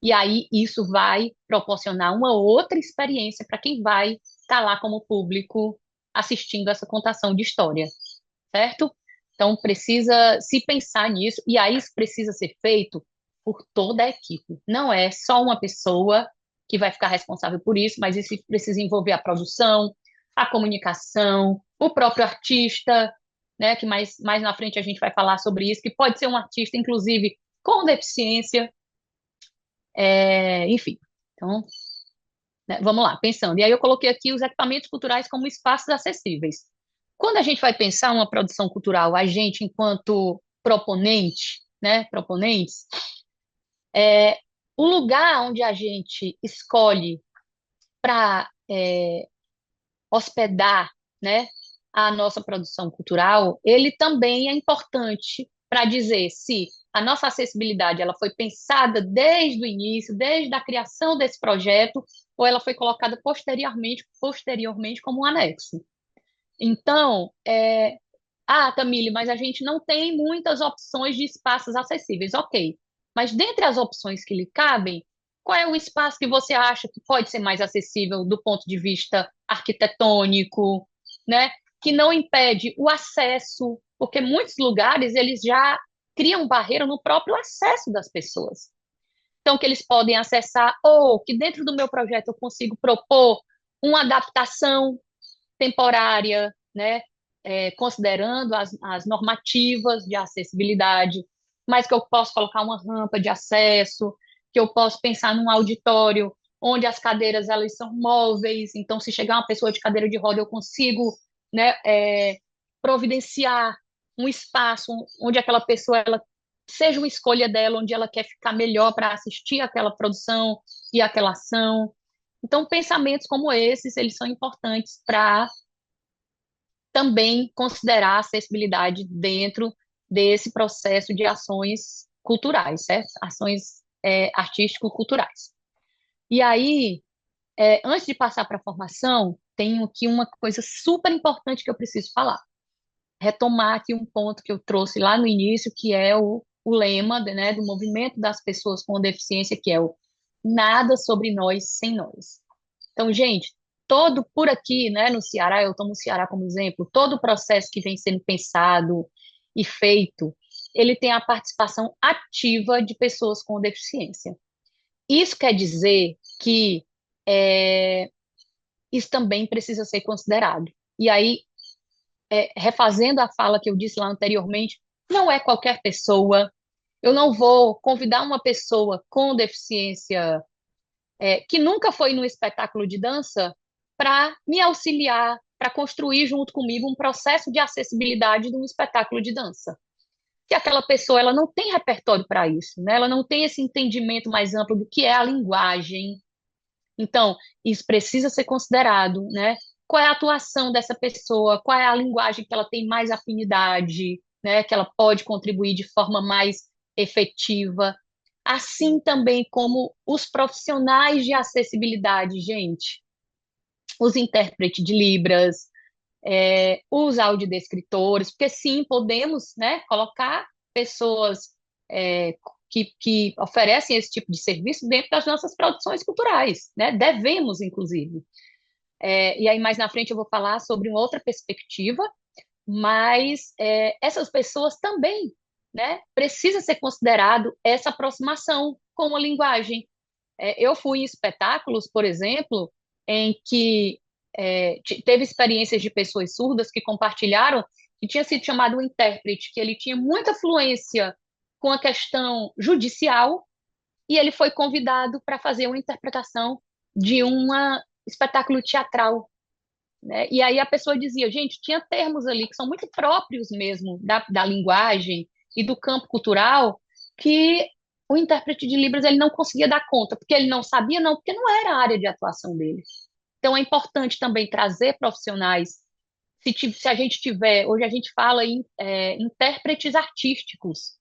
E aí isso vai proporcionar uma outra experiência para quem vai estar lá como público assistindo essa contação de história, certo? Então precisa se pensar nisso, e aí isso precisa ser feito por toda a equipe. Não é só uma pessoa que vai ficar responsável por isso, mas isso precisa envolver a produção, a comunicação, o próprio artista, né? Que mais na frente a gente vai falar sobre isso, que pode ser um artista, inclusive, com deficiência, enfim. Então, né, vamos lá, pensando. E aí eu coloquei aqui os equipamentos culturais como espaços acessíveis. Quando a gente vai pensar uma produção cultural, a gente, enquanto proponente, né, proponentes, o lugar onde a gente escolhe para hospedar, né, a nossa produção cultural, ele também é importante para dizer se a nossa acessibilidade ela foi pensada desde o início, desde a criação desse projeto, ou ela foi colocada posteriormente como um anexo. Então, Tamile, mas a gente não tem muitas opções de espaços acessíveis. Ok, mas dentre as opções que lhe cabem, qual é o espaço que você acha que pode ser mais acessível do ponto de vista arquitetônico, né? Que não impede o acesso, porque muitos lugares eles já criam barreira no próprio acesso das pessoas. Então, que eles podem acessar, ou que dentro do meu projeto eu consigo propor uma adaptação temporária, né? Considerando as normativas de acessibilidade, mas que eu posso colocar uma rampa de acesso, que eu posso pensar num auditório onde as cadeiras elas são móveis, então se chegar uma pessoa de cadeira de roda eu consigo, né, providenciar um espaço onde aquela pessoa ela seja uma escolha dela, onde ela quer ficar melhor para assistir aquela produção e aquela ação. Então, pensamentos como esses, eles são importantes para também considerar a acessibilidade dentro desse processo de ações culturais, certo? Ações artístico-culturais. E aí, antes de passar para a formação, tenho aqui uma coisa super importante que eu preciso falar. Retomar aqui um ponto que eu trouxe lá no início, que é o lema, né, do movimento das pessoas com deficiência, que é o nada sobre nós sem nós. Então, gente, todo por aqui, né, no Ceará, eu tomo o Ceará como exemplo, todo o processo que vem sendo pensado e feito, ele tem a participação ativa de pessoas com deficiência. Isso quer dizer que isso também precisa ser considerado. E aí, refazendo a fala que eu disse lá anteriormente, não é qualquer pessoa, eu não vou convidar uma pessoa com deficiência que nunca foi num espetáculo de dança para me auxiliar, para construir junto comigo um processo de acessibilidade de um espetáculo de dança. Que aquela pessoa ela não tem repertório para isso, né? Ela não tem esse entendimento mais amplo do que é a linguagem. Então, isso precisa ser considerado, né? Qual é a atuação dessa pessoa? Qual é a linguagem que ela tem mais afinidade, né? Que ela pode contribuir de forma mais efetiva, assim também como os profissionais de acessibilidade, gente, os intérpretes de Libras, os audiodescritores, porque sim, podemos, né, colocar pessoas que oferecem esse tipo de serviço dentro das nossas produções culturais, né? Devemos, inclusive. E aí, mais na frente, eu vou falar sobre uma outra perspectiva, mas essas pessoas também, né, precisa ser considerado essa aproximação com a linguagem. Eu fui em espetáculos, por exemplo, em que teve experiências de pessoas surdas que compartilharam que tinha sido chamado um intérprete, que ele tinha muita fluência com a questão judicial e ele foi convidado para fazer uma interpretação de um espetáculo teatral, né? E aí a pessoa dizia, gente, tinha termos ali que são muito próprios mesmo da linguagem e do campo cultural que o intérprete de Libras ele não conseguia dar conta, porque ele não sabia, não, porque não era a área de atuação dele. Então é importante também trazer profissionais. Se a gente tiver, hoje a gente fala em intérpretes artísticos,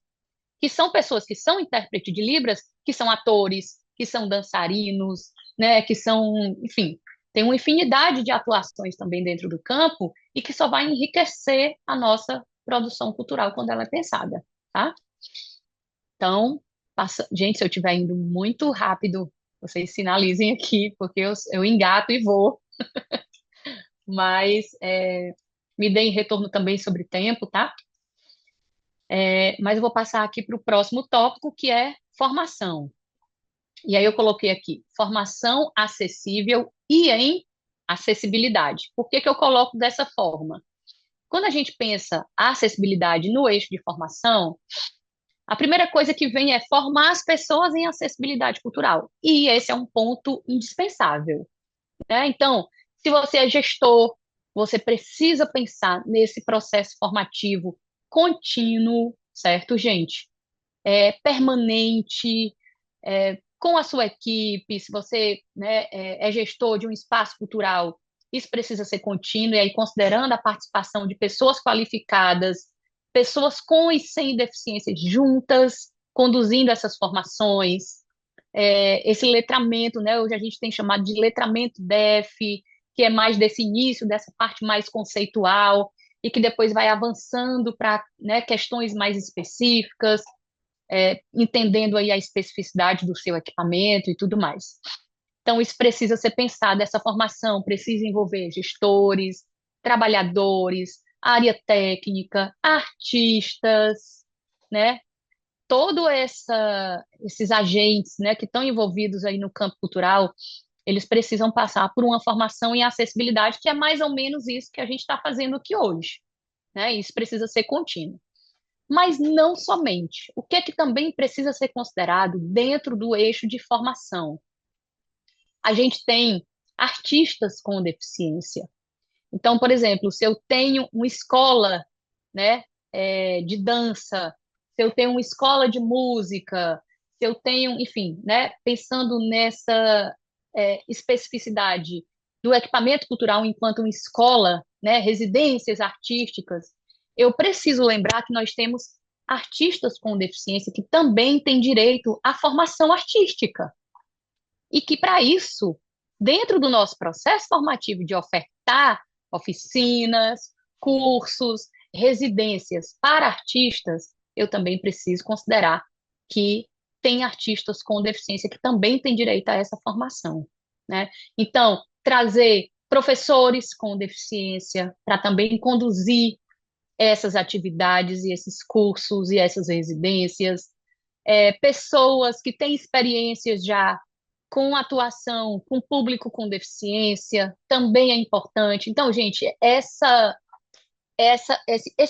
que são pessoas que são intérprete de Libras, que são atores, que são dançarinos, né, que são, enfim, tem uma infinidade de atuações também dentro do campo e que só vai enriquecer a nossa produção cultural quando ela é pensada, tá? Então, gente, se eu estiver indo muito rápido, vocês sinalizem aqui, porque eu engato e vou, mas me deem retorno também sobre tempo, tá? Mas eu vou passar aqui para o próximo tópico, que é formação. E aí eu coloquei aqui, formação acessível e em acessibilidade. Por que que eu coloco dessa forma? Quando a gente pensa a acessibilidade no eixo de formação, a primeira coisa que vem é formar as pessoas em acessibilidade cultural. E esse é um ponto indispensável, né? Então, se você é gestor, você precisa pensar nesse processo formativo contínuo, certo, gente? Permanente, com a sua equipe, se você, né, é gestor de um espaço cultural, isso precisa ser contínuo, e aí considerando a participação de pessoas qualificadas, pessoas com e sem deficiências juntas, conduzindo essas formações, esse letramento, né, hoje a gente tem chamado de letramento DEF, que é mais desse início, dessa parte mais conceitual, e que depois vai avançando para, né, questões mais específicas, entendendo aí a especificidade do seu equipamento e tudo mais. Então, isso precisa ser pensado, essa formação precisa envolver gestores, trabalhadores, área técnica, artistas, né? Esses agentes, né, que estão envolvidos aí no campo cultural, eles precisam passar por uma formação em acessibilidade, que é mais ou menos isso que a gente está fazendo aqui hoje, né? Isso precisa ser contínuo. Mas não somente. O que é que também precisa ser considerado dentro do eixo de formação? A gente tem artistas com deficiência. Então, por exemplo, se eu tenho uma escola, né, de dança, se eu tenho uma escola de música, se eu tenho, enfim, né, pensando nessa especificidade do equipamento cultural enquanto uma escola, né, residências artísticas, eu preciso lembrar que nós temos artistas com deficiência que também têm direito à formação artística. E que, para isso, dentro do nosso processo formativo de ofertar oficinas, cursos, residências para artistas, eu também preciso considerar que tem artistas com deficiência que também têm direito a essa formação, né? Então, trazer professores com deficiência para também conduzir essas atividades e esses cursos e essas residências, pessoas que têm experiências já com atuação com público com deficiência, também é importante. Então, gente, esse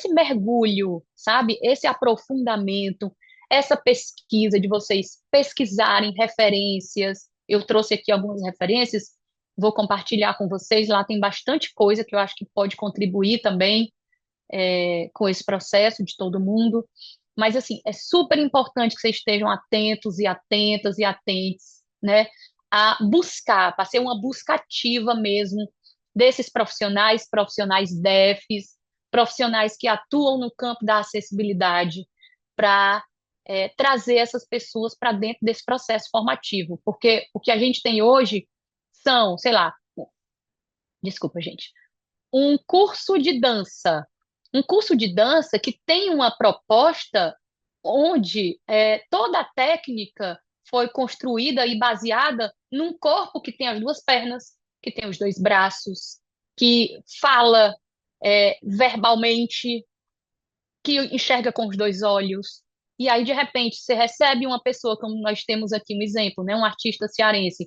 mergulho, sabe? Esse aprofundamento, essa pesquisa de vocês pesquisarem referências. Eu trouxe aqui algumas referências, vou compartilhar com vocês. Lá tem bastante coisa que eu acho que pode contribuir também com esse processo de todo mundo. Mas, assim, é super importante que vocês estejam atentos e atentas e atentes, né, a buscar, para ser uma busca ativa mesmo desses profissionais, profissionais DEFs, profissionais que atuam no campo da acessibilidade, para trazer essas pessoas para dentro desse processo formativo. Porque o que a gente tem hoje são, sei lá, desculpa, gente, um curso de dança. Um curso de dança que tem uma proposta onde toda a técnica foi construída e baseada num corpo que tem as duas pernas, que tem os dois braços, que fala verbalmente, que enxerga com os dois olhos. E aí, de repente, você recebe uma pessoa, como nós temos aqui um exemplo, né, um artista cearense,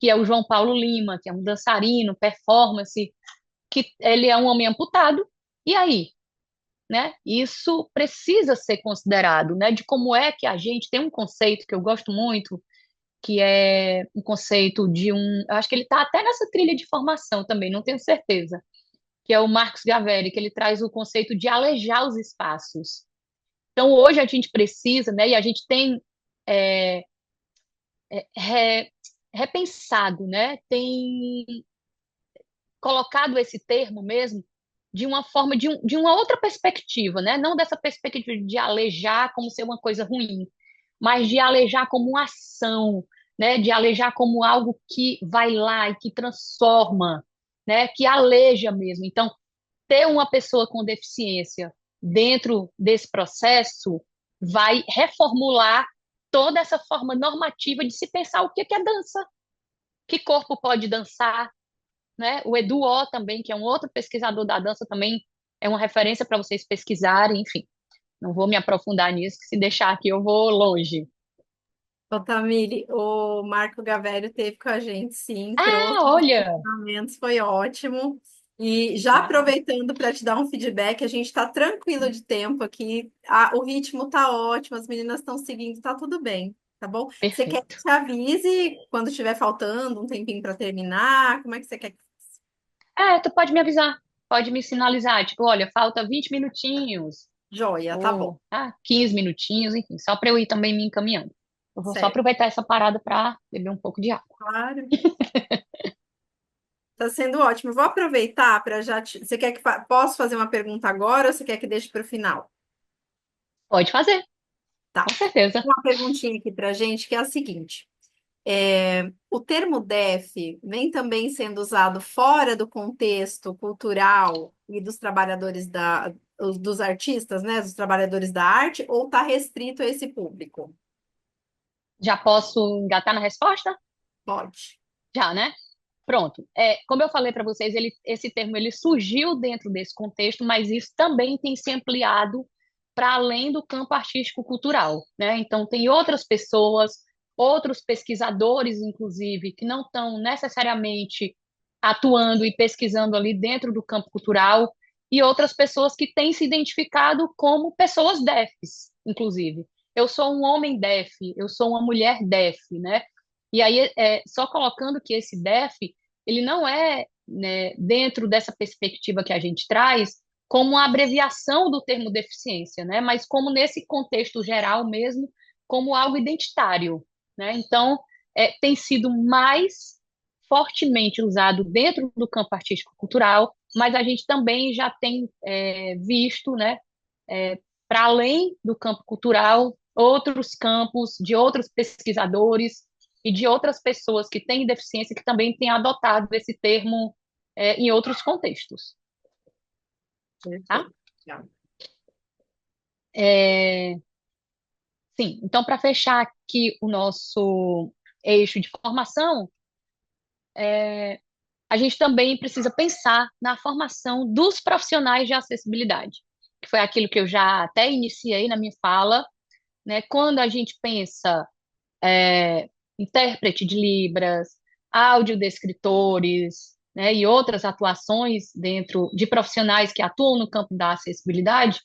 que é o João Paulo Lima, que é um dançarino, performance, que ele é um homem amputado, e aí? Né? Isso precisa ser considerado, né? De como é que a gente tem um conceito que eu gosto muito, que é um conceito de um. Eu acho que ele está até nessa trilha de formação também, não tenho certeza, que é o Marcos Gaveri, que ele traz o conceito de alejar os espaços. Então, hoje a gente precisa, né? E a gente tem é, repensado, né? Tem colocado esse termo mesmo de uma forma, de uma outra perspectiva, né? Não dessa perspectiva de alejar como ser uma coisa ruim, mas de alejar como uma ação, né? De alejar como algo que vai lá e que transforma, né? Que aleja mesmo. Então, ter uma pessoa com deficiência dentro desse processo vai reformular toda essa forma normativa de se pensar o que é dança, que corpo pode dançar, né? O Edu O também, que é um outro pesquisador da dança, também é uma referência para vocês pesquisarem, enfim. Não vou me aprofundar nisso, que se deixar aqui eu vou longe. Ô, Tamiri, o Marco Gavelho teve com a gente, sim, Ah, trouxe os olha! ensinamentos, foi ótimo. E já aproveitando para te dar um feedback, a gente está tranquilo de tempo aqui, o ritmo está ótimo, as meninas estão seguindo, está tudo bem, tá bom? Você quer que Perfeito. te avise quando estiver faltando um tempinho para terminar? Como é que você quer que... Tu pode me avisar, pode me sinalizar, tipo, olha, falta 20 minutinhos, Joia, tá bom. ou 15 minutinhos, enfim, só para eu ir também me encaminhando. Eu vou só Certo, aproveitar essa parada para beber um pouco de água. claro. Tá sendo ótimo. Eu vou aproveitar para já. Você quer que posso fazer uma pergunta agora ou você quer que deixe para o final? Pode fazer, com Tá. certeza. Uma perguntinha aqui para gente que é a seguinte: o termo DEF vem também sendo usado fora do contexto cultural e dos trabalhadores dos artistas, né? Dos trabalhadores da arte, ou está restrito a esse público? Já posso engatar na resposta? Pode. Já, né? Pronto. Como eu falei para vocês, esse termo ele surgiu dentro desse contexto, mas isso também tem se ampliado para além do campo artístico-cultural, né? Então, tem outras pessoas, outros pesquisadores, inclusive, que não estão necessariamente atuando e pesquisando ali dentro do campo cultural, e outras pessoas que têm se identificado como pessoas DEFs, inclusive. Eu sou um homem DEF, eu sou uma mulher DEF, né? E aí, só colocando que esse DEF, ele não é, né, dentro dessa perspectiva que a gente traz, como uma abreviação do termo deficiência, né? Mas como nesse contexto geral mesmo, como algo identitário, né? Então, tem sido mais fortemente usado dentro do campo artístico-cultural, mas a gente também já tem visto, né, para além do campo cultural, outros campos de outros pesquisadores e de outras pessoas que têm deficiência que também têm adotado esse termo em outros contextos, tá? Perfeito. Legal. É, sim, então para fechar aqui o nosso eixo de formação, a gente também precisa pensar na formação dos profissionais de acessibilidade, que foi aquilo que eu já até iniciei na minha fala, né? Quando a gente pensa intérprete de Libras, audiodescritores, né, e outras atuações dentro de profissionais que atuam no campo da acessibilidade,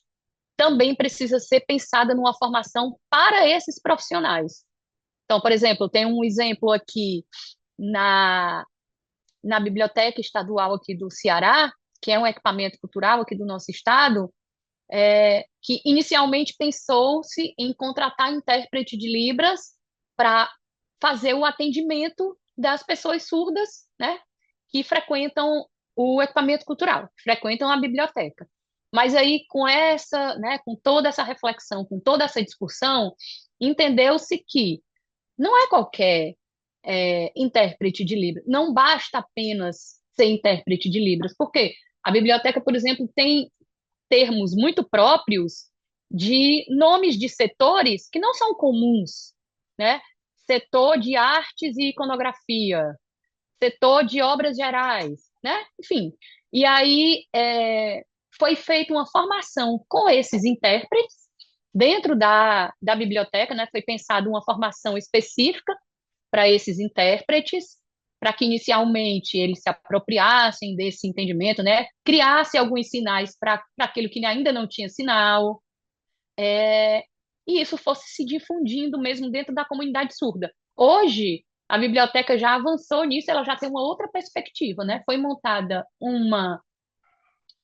também precisa ser pensada numa formação para esses profissionais. Então, por exemplo, tem um exemplo aqui na, na Biblioteca Estadual aqui do Ceará, que é um equipamento cultural aqui do nosso estado, que inicialmente pensou-se em contratar intérprete de Libras para fazer o atendimento das pessoas surdas, né, que frequentam o equipamento cultural, que frequentam a biblioteca. Mas aí, com essa, né, com toda essa reflexão, com toda essa discussão, entendeu-se que não é qualquer intérprete de Libras, não basta apenas ser intérprete de Libras, porque a biblioteca, por exemplo, tem termos muito próprios de nomes de setores que não são comuns, né? Setor de artes e iconografia, setor de obras gerais, né? Enfim, e aí foi feita uma formação com esses intérpretes dentro da biblioteca, né? Foi pensada uma formação específica para esses intérpretes, para que inicialmente eles se apropriassem desse entendimento, né? Criasse alguns sinais para aquilo que ainda não tinha sinal, e isso fosse se difundindo mesmo dentro da comunidade surda. Hoje, a biblioteca já avançou nisso, ela já tem uma outra perspectiva, né? Foi montada uma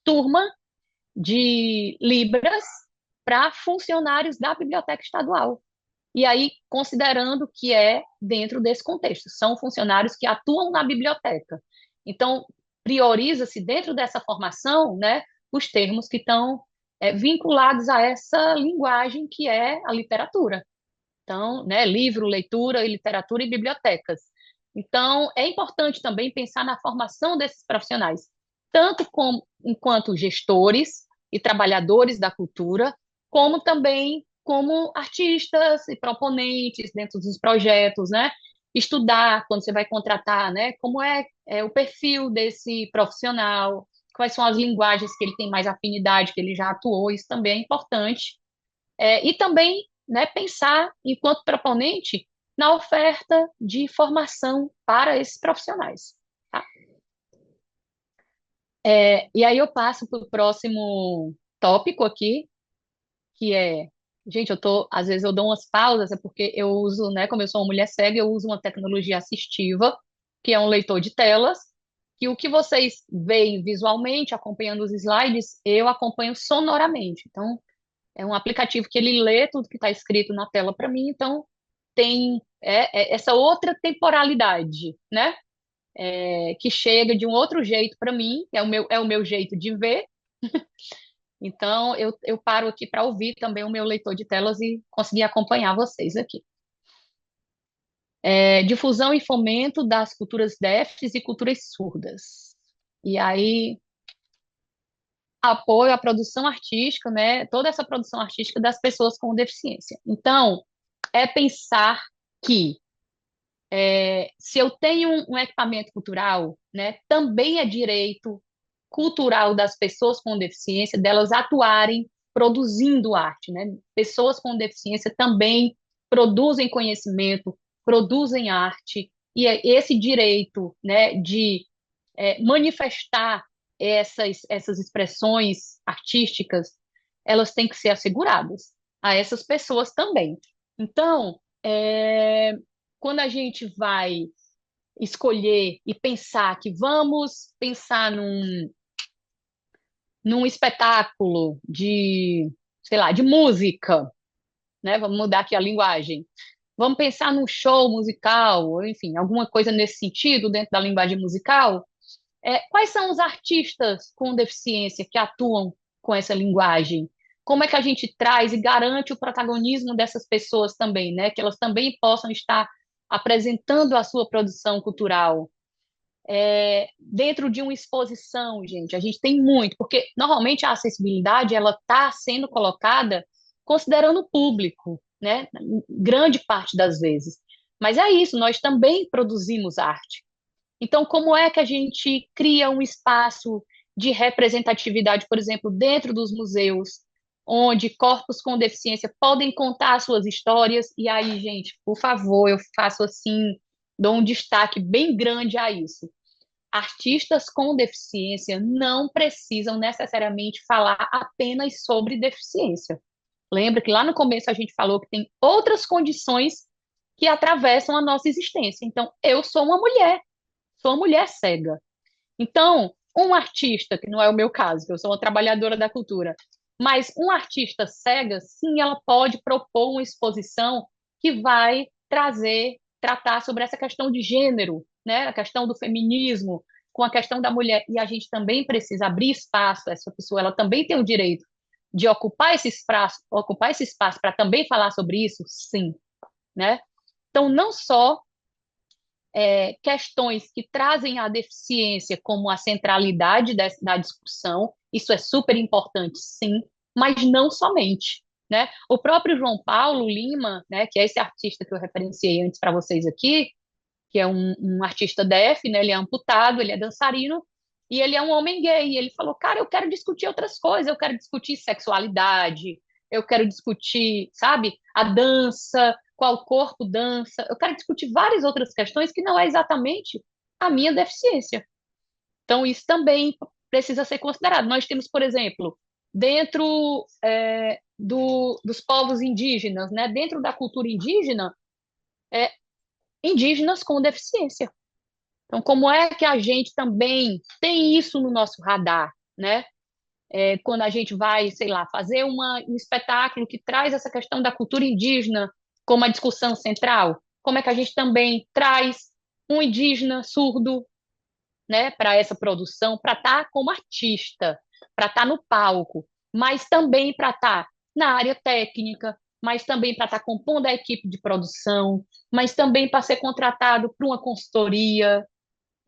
turma de Libras para funcionários da biblioteca estadual. E aí, considerando que é dentro desse contexto, são funcionários que atuam na biblioteca. Então, prioriza-se dentro dessa formação, né, os termos que estão vinculados a essa linguagem que é a literatura. Então, né, livro, leitura e literatura e bibliotecas. Então, é importante também pensar na formação desses profissionais, tanto como, enquanto gestores e trabalhadores da cultura, como também como artistas e proponentes dentro dos projetos, né? Estudar quando você vai contratar, né? Como é o perfil desse profissional, quais são as linguagens que ele tem mais afinidade, que ele já atuou, isso também é importante. E também, né, pensar, enquanto proponente, na oferta de formação para esses profissionais. Tá? E aí eu passo para o próximo tópico aqui, que é, gente, às vezes eu dou umas pausas, é porque eu uso, né, como eu sou uma mulher cega, eu uso uma tecnologia assistiva, que é um leitor de telas, que o que vocês veem visualmente, acompanhando os slides, eu acompanho sonoramente. Então, é um aplicativo que ele lê tudo que está escrito na tela para mim, então tem essa outra temporalidade, né? Que chega de um outro jeito para mim, é o meu jeito de ver. Então, eu paro aqui para ouvir também o meu leitor de telas e conseguir acompanhar vocês aqui. Difusão e fomento das culturas DEFs e culturas surdas. E aí, apoio à produção artística, né? Toda essa produção artística das pessoas com deficiência. Então, é pensar que se eu tenho um equipamento cultural, né, também é direito cultural das pessoas com deficiência delas atuarem produzindo arte, né? Pessoas com deficiência também produzem conhecimento, produzem arte, e é esse direito, né, de manifestar essas expressões artísticas, elas têm que ser asseguradas a essas pessoas também. Então, quando a gente vai escolher e pensar que vamos pensar num espetáculo sei lá, de música, né? Vamos mudar aqui a linguagem. Vamos pensar num show musical, ou enfim, alguma coisa nesse sentido dentro da linguagem musical. Quais são os artistas com deficiência que atuam com essa linguagem? Como é que a gente traz e garante o protagonismo dessas pessoas também, né? Que elas também possam estar apresentando a sua produção cultural dentro de uma exposição, gente. A gente tem muito, porque normalmente a acessibilidade ela está sendo colocada considerando o público, né? Grande parte das vezes. Mas é isso, nós também produzimos arte. Então, como é que a gente cria um espaço de representatividade, por exemplo, dentro dos museus, onde corpos com deficiência podem contar suas histórias? E aí, gente, por favor, eu faço assim, dou um destaque bem grande a isso. Artistas com deficiência não precisam necessariamente falar apenas sobre deficiência. Lembra que lá no começo a gente falou que tem outras condições que atravessam a nossa existência. Então, eu sou uma mulher cega. Então, um artista, que não é o meu caso, que eu sou uma trabalhadora da cultura, mas um artista cega, sim, ela pode propor uma exposição que vai tratar sobre essa questão de gênero, né? A questão do feminismo, com a questão da mulher. E a gente também precisa abrir espaço, essa pessoa ela também tem o direito de ocupar esse espaço para também falar sobre isso, sim, né? Então, não só questões que trazem a deficiência como a centralidade da discussão, isso é super importante, sim, mas não somente, né? O próprio João Paulo Lima, né, que é esse artista que eu referenciei antes para vocês aqui, que é um artista DF, né, ele é amputado, ele é dançarino, e ele é um homem gay, e ele falou, cara, eu quero discutir outras coisas, eu quero discutir sexualidade, eu quero discutir, sabe, a dança, qual corpo dança, eu quero discutir várias outras questões que não é exatamente a minha deficiência. Então, isso também precisa ser considerado. Nós temos, por exemplo, dentro dos povos indígenas, né, dentro da cultura indígena, indígenas com deficiência. Então, como é que a gente também tem isso no nosso radar, né? Quando a gente vai, sei lá, fazer um espetáculo que traz essa questão da cultura indígena como a discussão central, como é que a gente também traz um indígena surdo, né, para essa produção, para estar como artista, para estar no palco, mas também para estar na área técnica, mas também para estar compondo a equipe de produção, mas também para ser contratado para uma consultoria.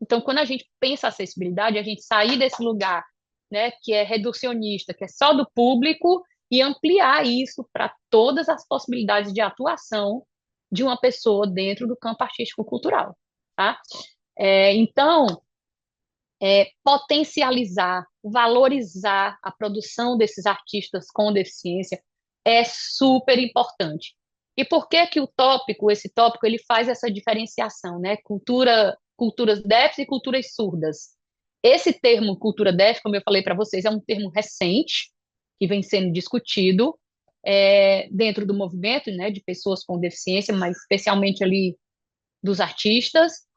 Então, quando a gente pensa acessibilidade, a gente sair desse lugar, né, que é reducionista, que é só do público, e ampliar isso para todas as possibilidades de atuação de uma pessoa dentro do campo artístico-cultural, tá? Então, potencializar, valorizar a produção desses artistas com deficiência é super importante. E por que que esse tópico, ele faz essa diferenciação, né? Culturas deafs e culturas surdas. Esse termo cultura deaf, como eu falei para vocês, é um termo recente, que vem sendo discutido dentro do movimento, né, de pessoas com deficiência, mas especialmente ali dos artistas.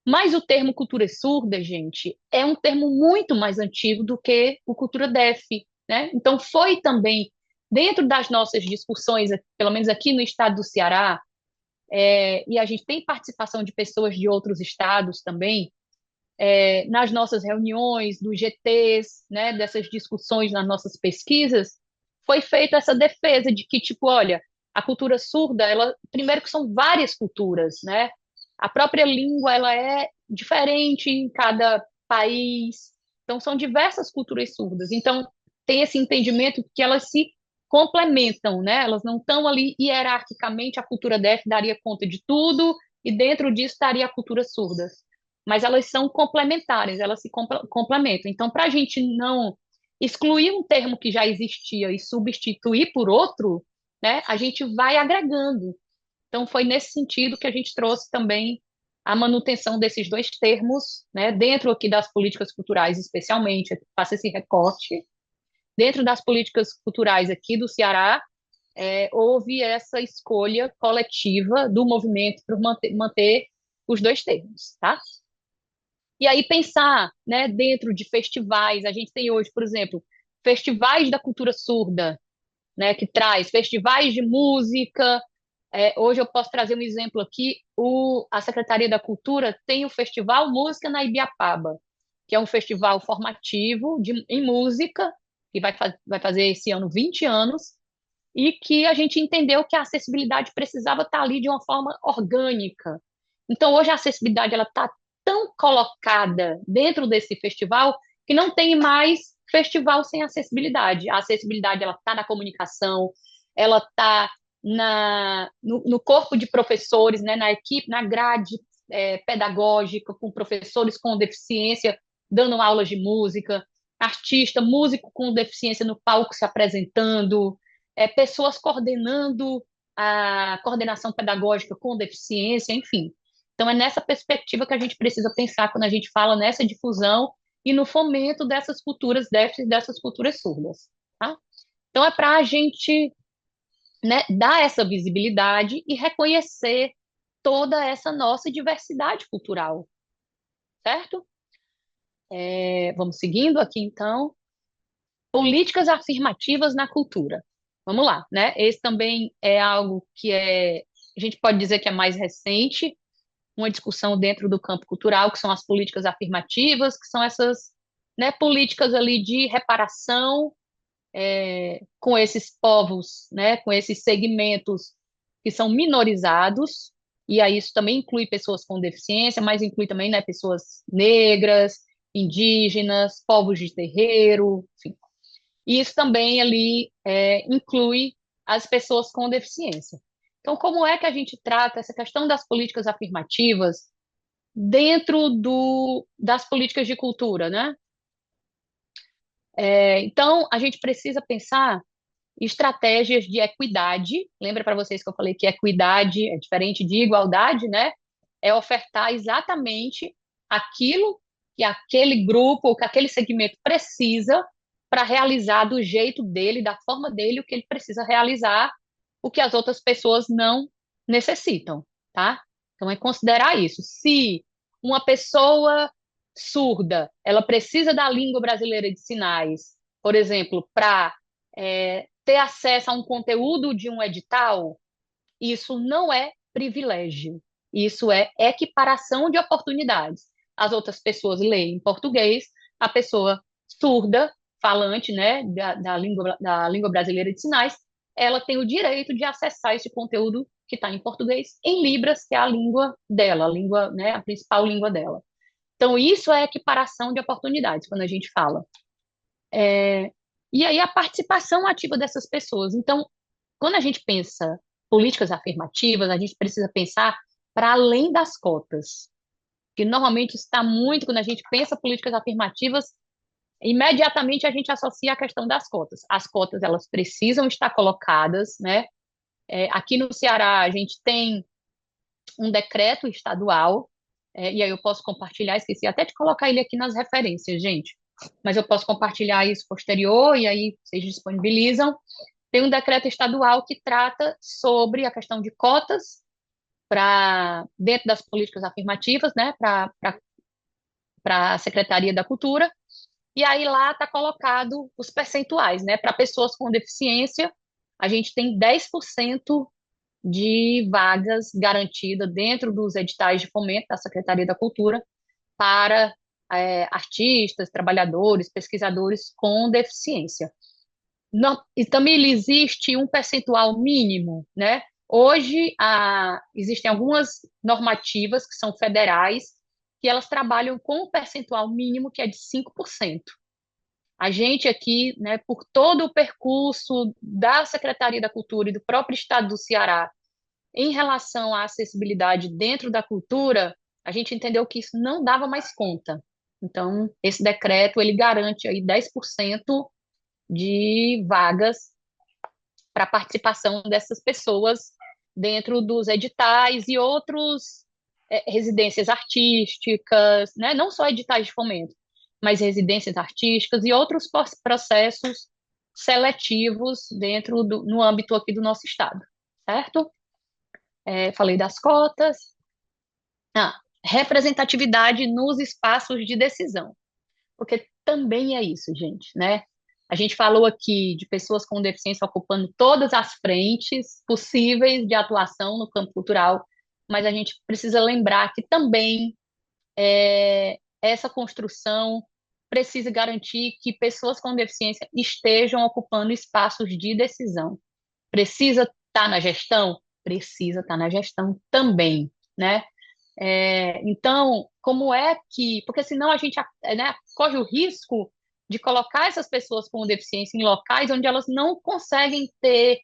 Mas o termo cultura surda, gente, é um termo muito mais antigo do que o cultura deaf, né? Então foi também, dentro das nossas discussões, pelo menos aqui no estado do Ceará, e a gente tem participação de pessoas de outros estados também, nas nossas reuniões, dos GTs, né, dessas discussões nas nossas pesquisas, foi feita essa defesa de que, tipo, olha, a cultura surda, ela, primeiro que são várias culturas, né? A própria língua, ela é diferente em cada país, então são diversas culturas surdas. Então, tem esse entendimento que elas se complementam, né? Elas não estão ali hierarquicamente, a cultura DF daria conta de tudo e dentro disso estaria a cultura surda, mas elas são complementares, elas se complementam. Então, para a gente não excluir um termo que já existia e substituir por outro, né, a gente vai agregando. Então, foi nesse sentido que a gente trouxe também a manutenção desses dois termos, né, dentro aqui das políticas culturais, especialmente, faço esse recorte, dentro das políticas culturais aqui do Ceará, houve essa escolha coletiva do movimento por manter os dois termos, tá? E aí pensar, né, dentro de festivais, a gente tem hoje, por exemplo, festivais da cultura surda, né, que traz festivais de música. Hoje eu posso trazer um exemplo aqui, a Secretaria da Cultura tem o Festival Música na Ibiapaba, que é um festival formativo em música, que vai fazer esse ano 20 anos, e que a gente entendeu que a acessibilidade precisava estar ali de uma forma orgânica. Então, hoje a acessibilidade ela está tão colocada dentro desse festival que não tem mais festival sem acessibilidade. A acessibilidade ela está na comunicação, ela está no corpo de professores, né, na equipe, na grade pedagógica, com professores com deficiência dando aulas de música, artista, músico com deficiência no palco se apresentando, pessoas coordenando a coordenação pedagógica com deficiência, enfim. Então, é nessa perspectiva que a gente precisa pensar quando a gente fala nessa difusão e no fomento dessas culturas déficits, dessas culturas surdas. Tá? Então, é para a gente, né, dar essa visibilidade e reconhecer toda essa nossa diversidade cultural, certo? Vamos seguindo aqui, então. Políticas afirmativas na cultura. Vamos lá, né? Esse também é algo que a gente pode dizer que é mais recente, uma discussão dentro do campo cultural, que são as políticas afirmativas, que são essas, né, políticas ali de reparação com esses povos, né, com esses segmentos que são minorizados, e aí isso também inclui pessoas com deficiência, mas inclui também, né, pessoas negras, indígenas, povos de terreiro, enfim. E isso também ali inclui as pessoas com deficiência. Então, como é que a gente trata essa questão das políticas afirmativas dentro das políticas de cultura, né? Então, a gente precisa pensar estratégias de equidade. Lembra para vocês que eu falei que equidade é diferente de igualdade, né? É ofertar exatamente aquilo que aquele grupo ou que aquele segmento precisa para realizar do jeito dele, da forma dele, o que ele precisa realizar, o que as outras pessoas não necessitam, tá? Então é considerar isso. Se uma pessoa surda, ela precisa da língua brasileira de sinais, por exemplo, para ter acesso a um conteúdo de um edital, isso não é privilégio, isso é equiparação de oportunidades. As outras pessoas leem em português, a pessoa surda, falante, né, da língua brasileira de sinais, ela tem o direito de acessar esse conteúdo que está em português em Libras, que é a língua dela, a língua, né, a principal língua dela. Então, isso é equiparação de oportunidades, quando a gente fala. E aí, a participação ativa dessas pessoas. Então, quando a gente pensa políticas afirmativas, a gente precisa pensar para além das cotas, que normalmente está muito, quando a gente pensa políticas afirmativas, imediatamente a gente associa a questão das cotas. As cotas, elas precisam estar colocadas, né? Aqui no Ceará, a gente tem um decreto estadual, e aí eu posso compartilhar, esqueci até de colocar ele aqui nas referências, gente, mas eu posso compartilhar isso posterior, e aí vocês disponibilizam. Tem um decreto estadual que trata sobre a questão de cotas dentro das políticas afirmativas, né, para a Secretaria da Cultura, e aí lá está colocado os percentuais, né, para pessoas com deficiência, a gente tem 10% de vagas garantidas dentro dos editais de fomento da Secretaria da Cultura para artistas, trabalhadores, pesquisadores com deficiência. Não, e também existe um percentual mínimo, né? Hoje, existem algumas normativas que são federais, que elas trabalham com um percentual mínimo que é de 5%. A gente aqui, né, por todo o percurso da Secretaria da Cultura e do próprio Estado do Ceará em relação à acessibilidade dentro da cultura, a gente entendeu que isso não dava mais conta. Então, esse decreto, ele garante aí 10% de vagas para participação dessas pessoas dentro dos editais e outros residências artísticas, né? Não só editais de fomento, mas residências artísticas e outros processos seletivos no âmbito aqui do nosso estado, certo? Falei das cotas. Representatividade nos espaços de decisão, porque também é isso, gente, né? A gente falou aqui de pessoas com deficiência ocupando todas as frentes possíveis de atuação no campo cultural, mas a gente precisa lembrar que também essa construção precisa garantir que pessoas com deficiência estejam ocupando espaços de decisão. Precisa estar na gestão? Precisa estar na gestão também, né? Então, como é que... Porque senão a gente, né, corre o risco de colocar essas pessoas com deficiência em locais onde elas não conseguem ter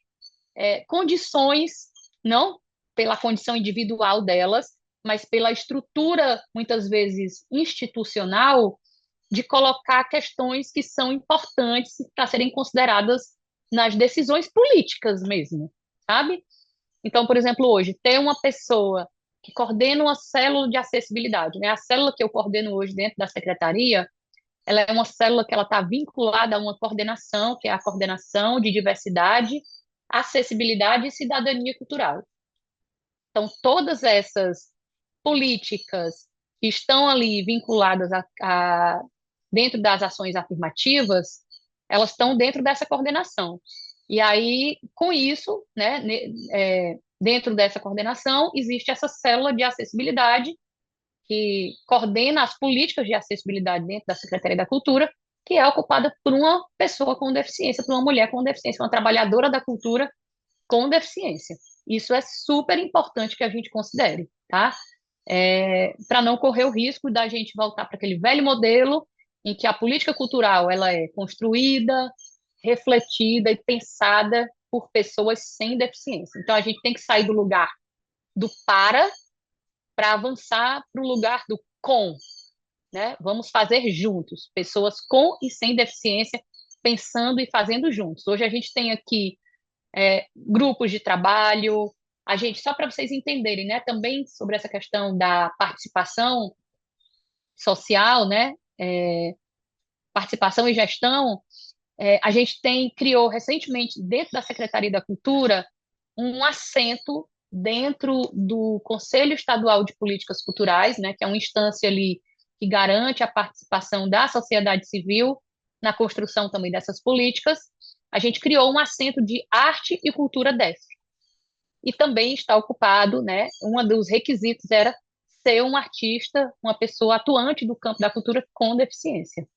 condições, não pela condição individual delas, mas pela estrutura, muitas vezes, institucional, de colocar questões que são importantes para serem consideradas nas decisões políticas mesmo, sabe? Então, por exemplo, hoje, ter uma pessoa que coordena uma célula de acessibilidade, né? A célula que eu coordeno hoje dentro da secretaria, ela é uma célula que ela está vinculada a uma coordenação, que é a coordenação de diversidade, acessibilidade e cidadania cultural. Então, todas essas políticas que estão ali vinculadas dentro das ações afirmativas, elas estão dentro dessa coordenação. E aí, com isso, né, dentro dessa coordenação, existe essa célula de acessibilidade que coordena as políticas de acessibilidade dentro da Secretaria da Cultura, que é ocupada por uma pessoa com deficiência, por uma mulher com deficiência, uma trabalhadora da cultura com deficiência. Isso é super importante que a gente considere, tá? Para não correr o risco da gente voltar para aquele velho modelo em que a política cultural ela é construída, refletida e pensada por pessoas sem deficiência. Então, a gente tem que sair do lugar do para avançar para o lugar do com, né? Vamos fazer juntos, pessoas com e sem deficiência, pensando e fazendo juntos. Hoje a gente tem aqui grupos de trabalho, a gente, só para vocês entenderem, né, também sobre essa questão da participação social, né, participação e gestão, a gente criou recentemente, dentro da Secretaria da Cultura, um assento dentro do Conselho Estadual de Políticas Culturais, né, que é uma instância ali que garante a participação da sociedade civil na construção também dessas políticas. A gente criou um assento de arte e cultura DESC. E também está ocupado, né, um dos requisitos era ser um artista, uma pessoa atuante do campo da cultura com deficiência.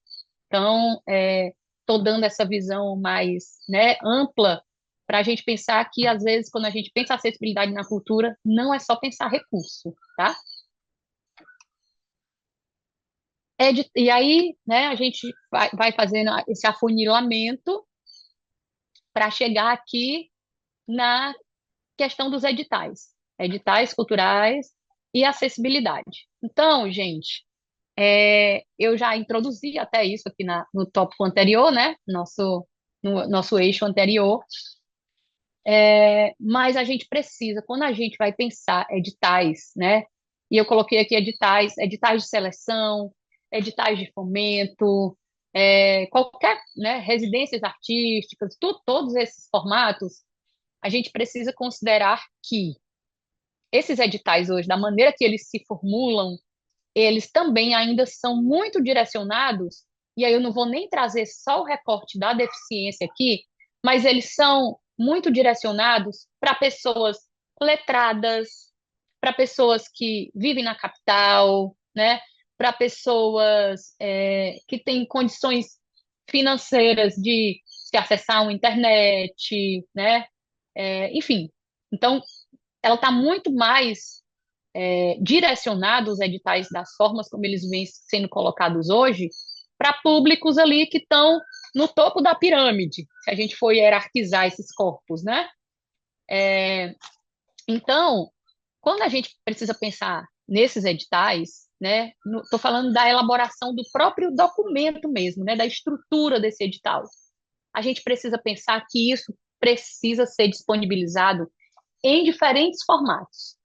Então, estou dando essa visão mais, né, ampla para a gente pensar que, às vezes, quando a gente pensa acessibilidade na cultura, não é só pensar recurso, tá? E aí, né, a gente vai fazendo esse afunilamento para chegar aqui na questão dos editais culturais e acessibilidade. Então, gente, eu já introduzi até isso aqui no tópico anterior, né? No nosso eixo anterior. Mas a gente precisa, quando a gente vai pensar editais, né? E eu coloquei aqui editais de seleção, editais de fomento, qualquer, né, residências artísticas, todos esses formatos, a gente precisa considerar que esses editais hoje, da maneira que eles se formulam, eles também ainda são muito direcionados, e aí eu não vou nem trazer só o recorte da deficiência aqui, mas eles são muito direcionados para pessoas letradas, para pessoas que vivem na capital, né? Para pessoas que têm condições financeiras de se acessar uma internet, né? Enfim, então ela está muito mais direcionada, os editais das formas como eles vêm sendo colocados hoje, para públicos ali que estão no topo da pirâmide, se a gente for hierarquizar esses corpos, né? Então, quando a gente precisa pensar nesses editais, né, estou falando da elaboração do próprio documento mesmo, né, da estrutura desse edital. A gente precisa pensar que isso precisa ser disponibilizado em diferentes formatos.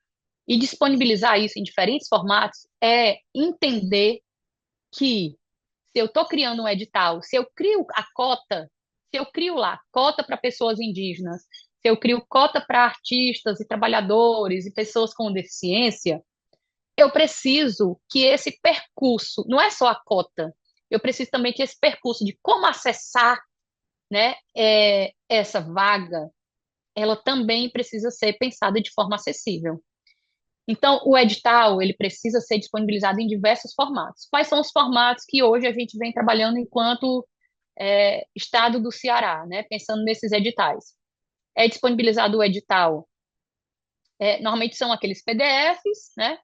E disponibilizar isso em diferentes formatos é entender que se eu estou criando um edital, se eu crio a cota, se eu crio lá cota para pessoas indígenas, se eu crio cota para artistas e trabalhadores e pessoas com deficiência, eu preciso que esse percurso, não é só a cota, eu preciso também que esse percurso de como acessar, né, essa vaga, ela também precisa ser pensada de forma acessível. Então, o edital, ele precisa ser disponibilizado em diversos formatos. Quais são os formatos que hoje a gente vem trabalhando enquanto Estado do Ceará, né, pensando nesses editais? É disponibilizado o edital, normalmente são aqueles PDFs, né?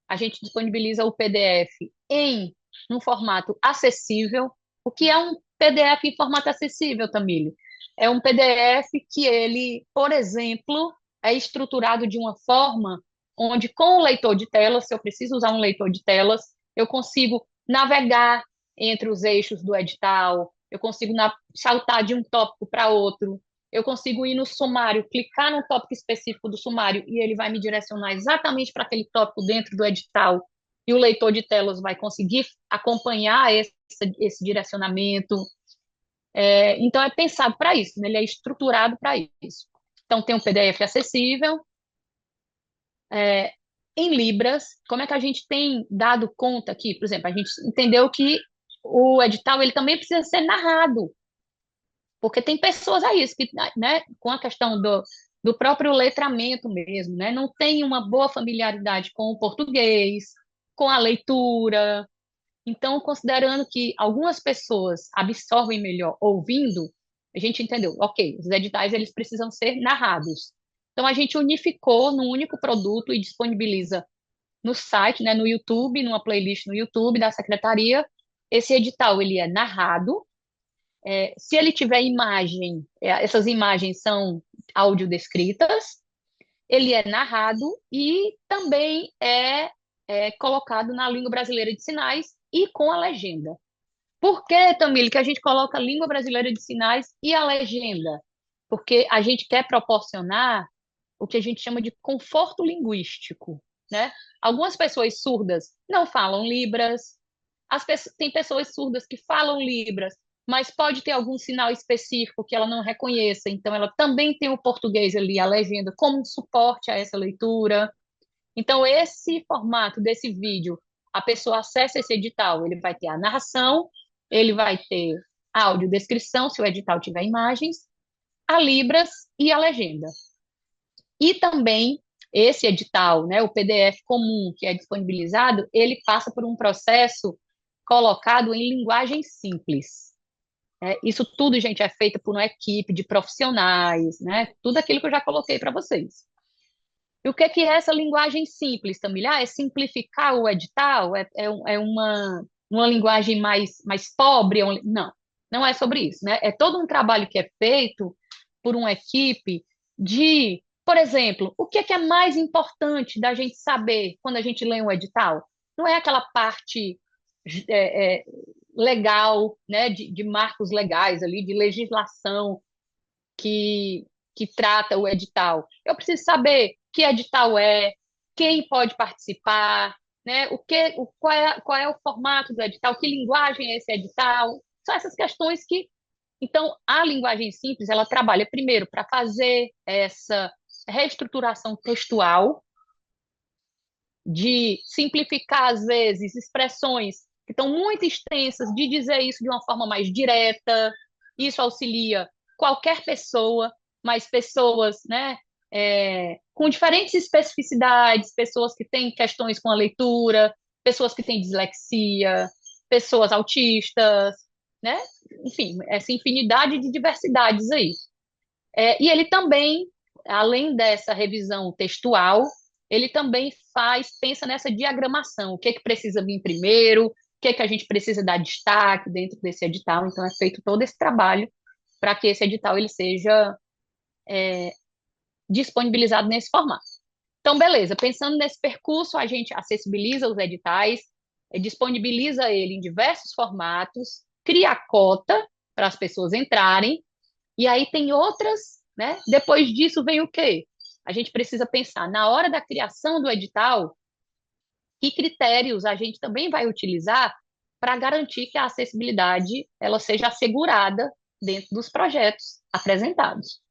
A gente disponibiliza o PDF em um formato acessível. O que é um PDF em formato acessível, Tamile? É um PDF que ele, por exemplo, é estruturado de uma forma onde, com o leitor de telas, se eu preciso usar um leitor de telas, eu consigo navegar entre os eixos do edital, eu consigo saltar de um tópico para outro, eu consigo ir no sumário, clicar no tópico específico do sumário e ele vai me direcionar exatamente para aquele tópico dentro do edital e o leitor de telas vai conseguir acompanhar esse direcionamento. Então, é pensado para isso, né? Ele é estruturado para isso. Então, tem um PDF acessível, em Libras. Como é que a gente tem dado conta aqui? Por exemplo, a gente entendeu que o edital ele também precisa ser narrado, porque tem pessoas aí que, né, com a questão do próprio letramento mesmo, né, não tem uma boa familiaridade com o português, com a leitura. Então, considerando que algumas pessoas absorvem melhor ouvindo, a gente entendeu, ok, os editais eles precisam ser narrados. Então, a gente unificou num único produto e disponibiliza no site, né, no YouTube, numa playlist no YouTube da Secretaria. Esse edital ele é narrado. Se ele tiver imagem, essas imagens são audiodescritas, ele é narrado e também é colocado na língua brasileira de sinais e com a legenda. Por que, Tamile, que a gente coloca a língua brasileira de sinais e a legenda? Porque a gente quer proporcionar o que a gente chama de conforto linguístico, né? Algumas pessoas surdas não falam Libras, tem pessoas surdas que falam Libras, mas pode ter algum sinal específico que ela não reconheça, então ela também tem o português ali, a legenda, como um suporte a essa leitura. Então, esse formato desse vídeo, a pessoa acessa esse edital, ele vai ter a narração, ele vai ter a audiodescrição, se o edital tiver imagens, a Libras e a legenda. E também esse edital, né, o PDF comum que é disponibilizado, ele passa por um processo colocado em linguagem simples. Isso tudo, gente, é feito por uma equipe de profissionais, né? Tudo aquilo que eu já coloquei para vocês. E o que é essa linguagem simples, Tamilha? É simplificar o edital? É uma linguagem mais pobre? Não, não é sobre isso, né? É todo um trabalho que é feito por uma equipe de, por exemplo, o que é mais importante da gente saber quando a gente lê um edital? Não é aquela parte legal, né, de marcos legais ali, de legislação que trata o edital. Eu preciso saber que edital quem pode participar, né, qual é o formato do edital, que linguagem é esse edital. São essas questões que... Então, a linguagem simples, ela trabalha primeiro para fazer essa reestruturação textual, de simplificar, às vezes, expressões que estão muito extensas, de dizer isso de uma forma mais direta. Isso auxilia qualquer pessoa, mas pessoas, né, com diferentes especificidades, pessoas que têm questões com a leitura, pessoas que têm dislexia, pessoas autistas, né? Enfim, essa infinidade de diversidades aí. E ele também, além dessa revisão textual, ele também pensa nessa diagramação, o que é que precisa vir primeiro, o que é que a gente precisa dar destaque dentro desse edital. Então, é feito todo esse trabalho para que esse edital ele seja disponibilizado nesse formato. Então, beleza, pensando nesse percurso, a gente acessibiliza os editais, disponibiliza ele em diversos formatos, cria a cota para as pessoas entrarem, e aí tem outras, né? Depois disso vem o quê? A gente precisa pensar, na hora da criação do edital, que critérios a gente também vai utilizar para garantir que a acessibilidade ela seja assegurada dentro dos projetos apresentados,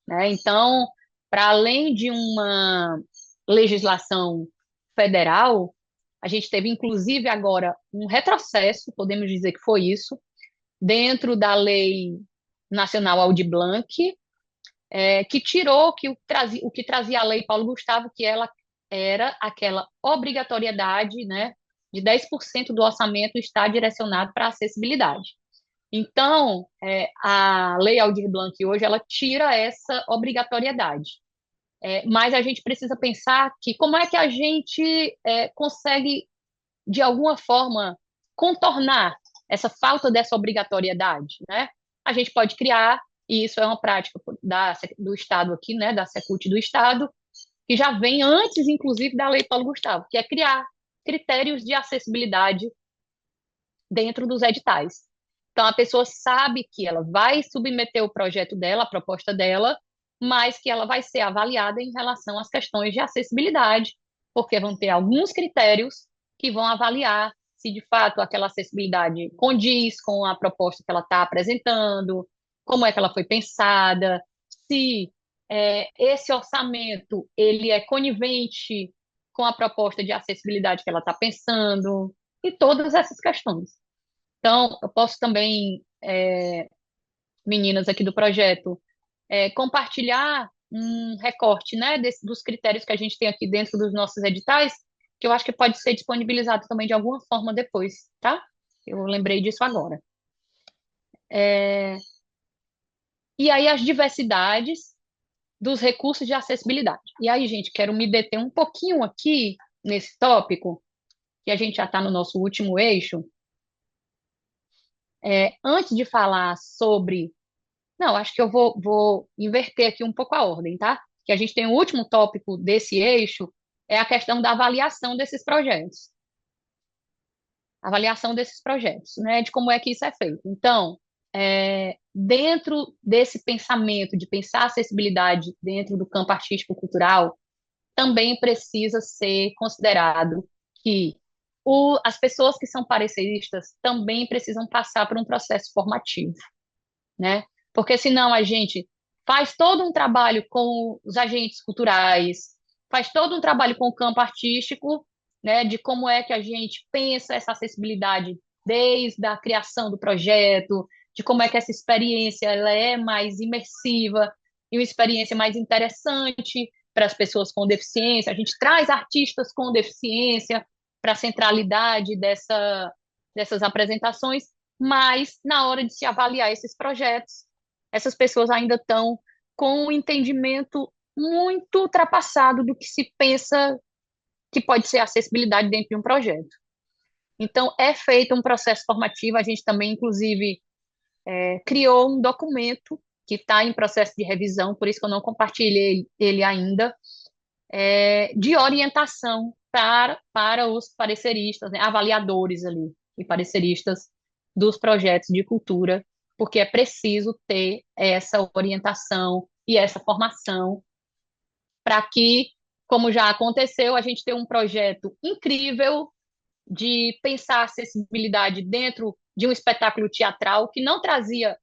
né? Então, para além de uma legislação federal, a gente teve, inclusive, agora um retrocesso, podemos dizer que foi isso, dentro da Lei Nacional Aldir Blanc, que tirou o que trazia a Lei Paulo Gustavo, que ela era aquela obrigatoriedade, né, de 10% do orçamento estar direcionado para a acessibilidade. Então, a Lei Aldir Blanc hoje, ela tira essa obrigatoriedade. Mas a gente precisa pensar que como é que a gente consegue, de alguma forma, contornar essa falta dessa obrigatoriedade, né? A gente pode criar, e isso é uma prática do Estado aqui, né, da Secult do Estado, que já vem antes, inclusive, da Lei Paulo Gustavo, que é criar critérios de acessibilidade dentro dos editais. Então, a pessoa sabe que ela vai submeter o projeto dela, a proposta dela, mas que ela vai ser avaliada em relação às questões de acessibilidade, porque vão ter alguns critérios que vão avaliar se de fato aquela acessibilidade condiz com a proposta que ela está apresentando, como é que ela foi pensada, se esse orçamento ele é conivente com a proposta de acessibilidade que ela está pensando, e todas essas questões. Então, eu posso também, meninas aqui do projeto, compartilhar um recorte, né, dos critérios que a gente tem aqui dentro dos nossos editais, que eu acho que pode ser disponibilizado também de alguma forma depois, tá? Eu lembrei disso agora. E aí, as diversidades dos recursos de acessibilidade. E aí, gente, quero me deter um pouquinho aqui nesse tópico, que a gente já está no nosso último eixo. Antes de falar sobre. Não, acho que eu vou inverter aqui um pouco a ordem, tá? Que a gente tem o último tópico desse eixo, é a questão da avaliação desses projetos. Avaliação desses projetos, né? De como é que isso é feito. Então, dentro desse pensamento de pensar acessibilidade dentro do campo artístico-cultural, também precisa ser considerado que as pessoas que são pareceristas também precisam passar por um processo formativo, né? Porque senão a gente faz todo um trabalho com os agentes culturais, faz todo um trabalho com o campo artístico, né, de como é que a gente pensa essa acessibilidade desde a criação do projeto, de como é que essa experiência ela é mais imersiva e uma experiência mais interessante para as pessoas com deficiência. A gente traz artistas com deficiência para a centralidade dessas apresentações, mas na hora de se avaliar esses projetos, essas pessoas ainda estão com um entendimento muito ultrapassado do que se pensa que pode ser acessibilidade dentro de um projeto. Então, é feito um processo formativo, a gente também, inclusive, criou um documento que está em processo de revisão, por isso que eu não compartilhei ele ainda, de orientação para os pareceristas, né, avaliadores ali, e pareceristas dos projetos de cultura, porque é preciso ter essa orientação e essa formação para que, como já aconteceu, a gente tenha um projeto incrível de pensar acessibilidade dentro de um espetáculo teatral que não trazia,